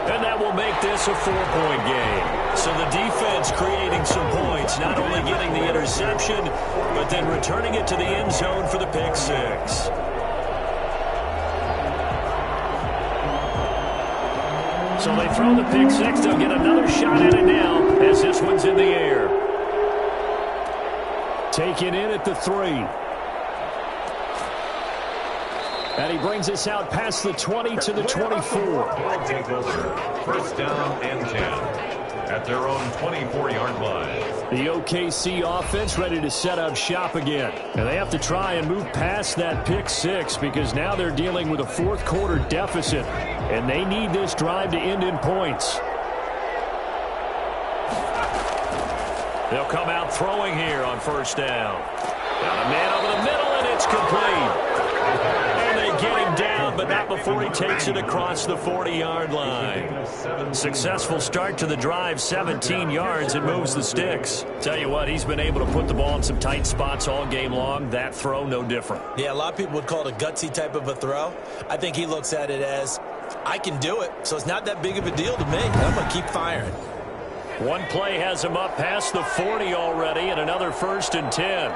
And that will make this a 4-point game. So the defense creating some points, not only getting the interception, but then returning it to the end zone for the pick six. So they throw the pick six. They'll get another shot at it now as this one's in the air. Taken in at the 3. And he brings us out past the 20 to the 24. First down and 10 at their own 24-yard line. The OKC offense ready to set up shop again. And they have to try and move past that pick six because now they're dealing with a fourth-quarter deficit. And they need this drive to end in points. They'll come out throwing here on first down. Got a man over the middle, and it's complete. And they get him down, but not before he takes it across the 40-yard line. Successful start to the drive, 17 yards, and moves the sticks. Tell you what, he's been able to put the ball in some tight spots all game long. That throw, no different. Yeah, a lot of people would call it a gutsy type of a throw. I think he looks at it as, I can do it, so it's not that big of a deal to me. I'm going to keep firing. One play has him up past the 40 already, and another 1st and 10.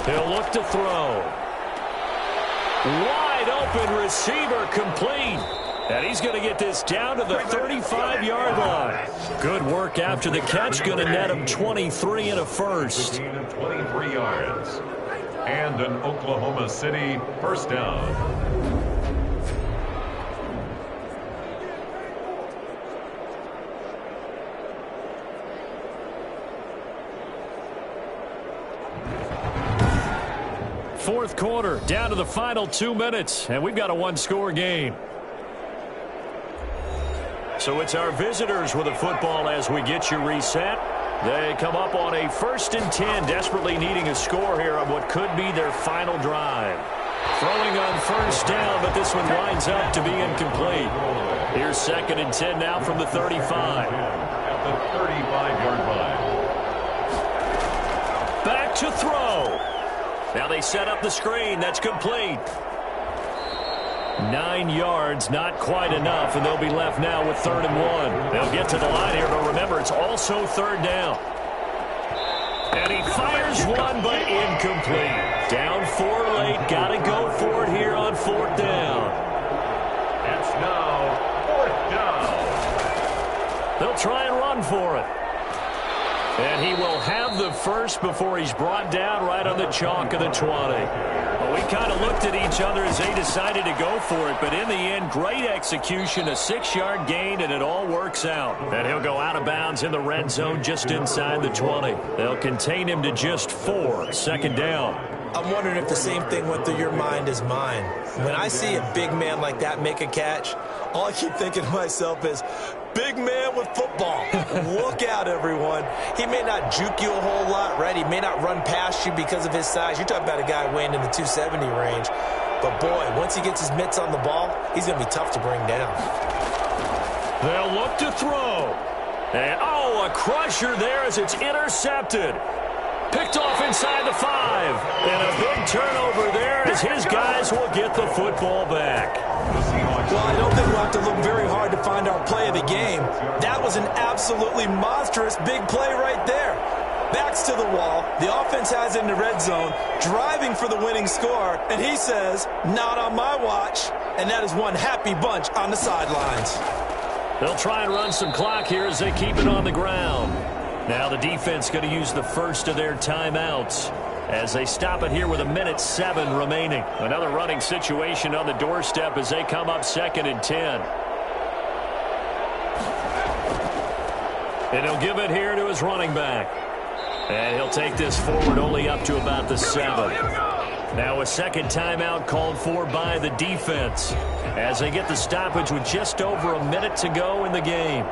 He'll look to throw. Wide open receiver complete. And he's going to get this down to the 35-yard line. Good work after the catch. Going to net him 23 and a first. 23 yards. And an Oklahoma City first down. Fourth quarter, down to the final 2 minutes, and we've got a one-score game. So it's our visitors with the football as we get you reset. They come up on a 1st and 10, desperately needing a score here on what could be their final drive. Throwing on first down, but this one winds up to be incomplete. Here's 2nd and 10 now from the 35. At the 35-yard line. Back to throw. Now they set up the screen. That's complete. 9 yards, not quite enough, and they'll be left now with 3rd and 1. They'll get to the line here, but remember, it's also 3rd down. And he fires one, but incomplete. Down 4 late. Got to go for it here on 4th down. It's now 4th down. They'll try and run for it. And he will have the first before he's brought down right on the chalk of the 20. Well, we kind of looked at each other as they decided to go for it, but in the end, great execution, a 6-yard gain, and it all works out. And he'll go out of bounds in the red zone just inside the 20. They'll contain him to just 4, 2nd down. I'm wondering if the same thing went through your mind as mine. When I see a big man like that make a catch, all I keep thinking to myself is, big man with football. Look out, everyone. He may not juke you a whole lot, right? He may not run past you because of his size. You're talking about a guy weighing in the 270 range. But, boy, once he gets his mitts on the ball, he's going to be tough to bring down. They'll look to throw. And, a crusher there as it's intercepted. Picked off inside the 5. And a big turnover there as his guys will get the football back. Well, I don't think we'll have to look very hard to find our play of the game. That was an absolutely monstrous big play right there. Backs to the wall. The offense has it in the red zone, driving for the winning score. And he says, not on my watch. And that is one happy bunch on the sidelines. They'll try and run some clock here as they keep it on the ground. Now the defense going to use the first of their timeouts as they stop it here with 1:07 remaining. Another running situation on the doorstep as they come up 2nd and 10. And he'll give it here to his running back. And he'll take this forward only up to about the 7. Now a second timeout called for by the defense as they get the stoppage with just over a minute to go in the game.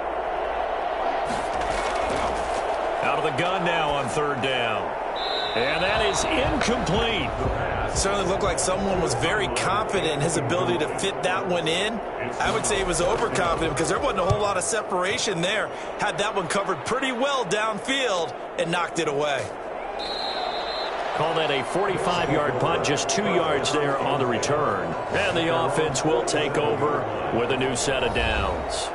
Out of the gun now on 3rd down. And that is incomplete. It certainly looked like someone was very confident in his ability to fit that one in. I would say he was overconfident because there wasn't a whole lot of separation there. Had that one covered pretty well downfield and knocked it away. Call that a 45-yard punt, just 2 yards there on the return. And the offense will take over with a new set of downs.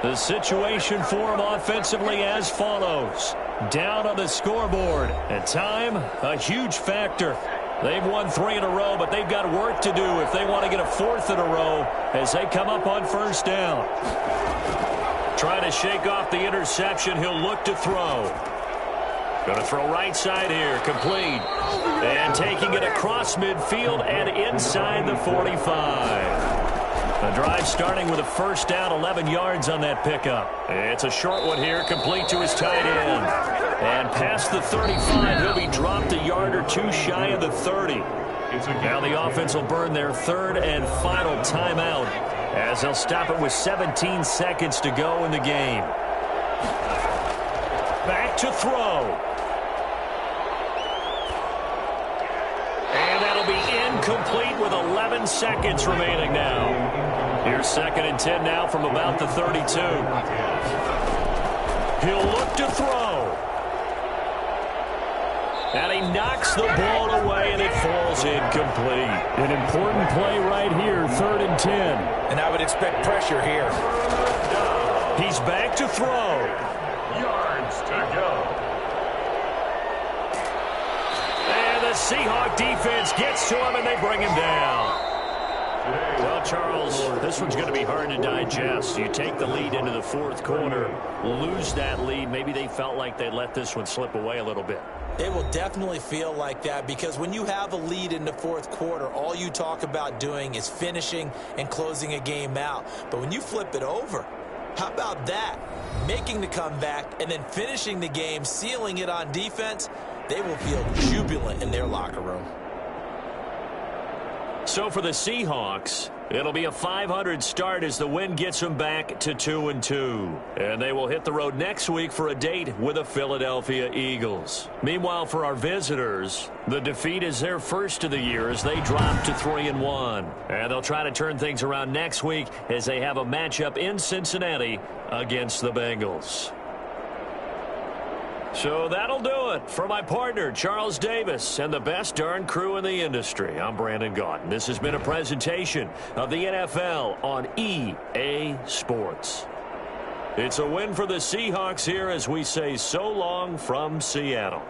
The situation for them offensively as follows. Down on the scoreboard. And time, a huge factor. They've won 3 in a row, but they've got work to do if they want to get a 4th in a row as they come up on 1st down. Trying to shake off the interception. He'll look to throw. Going to throw right side here. Complete. And taking it across midfield and inside the 45. The drive starting with a 1st down, 11 yards on that pickup. It's a short one here, complete to his tight end. And past the 35, he'll be dropped a yard or 2 shy of the 30. Now the offense will burn their 3rd and final timeout as they'll stop it with 17 seconds to go in the game. Back to throw. And that'll be incomplete with 11 seconds remaining now. Here's 2nd and 10 now from about the 32. He'll look to throw. And he knocks the ball away, and it falls incomplete. An important play right here, 3rd and 10. And I would expect pressure here. He's back to throw. Yards to go. And the Seahawk defense gets to him, and they bring him down. Well, Charles, this one's going to be hard to digest. You take the lead into the 4th quarter, lose that lead. Maybe they felt like they let this one slip away a little bit. It will definitely feel like that because when you have a lead in the 4th quarter, all you talk about doing is finishing and closing a game out. But when you flip it over, how about that? Making the comeback and then finishing the game, sealing it on defense, they will feel jubilant in their locker room. So for the Seahawks, it'll be a .500 start as the win gets them back to 2-2. And they will hit the road next week for a date with the Philadelphia Eagles. Meanwhile, for our visitors, the defeat is their first of the year as they drop to 3-1. And they'll try to turn things around next week as they have a matchup in Cincinnati against the Bengals. So that'll do it for my partner, Charles Davis, and the best darn crew in the industry. I'm Brandon Gaudin. This has been a presentation of the NFL on EA Sports. It's a win for the Seahawks here as we say so long from Seattle.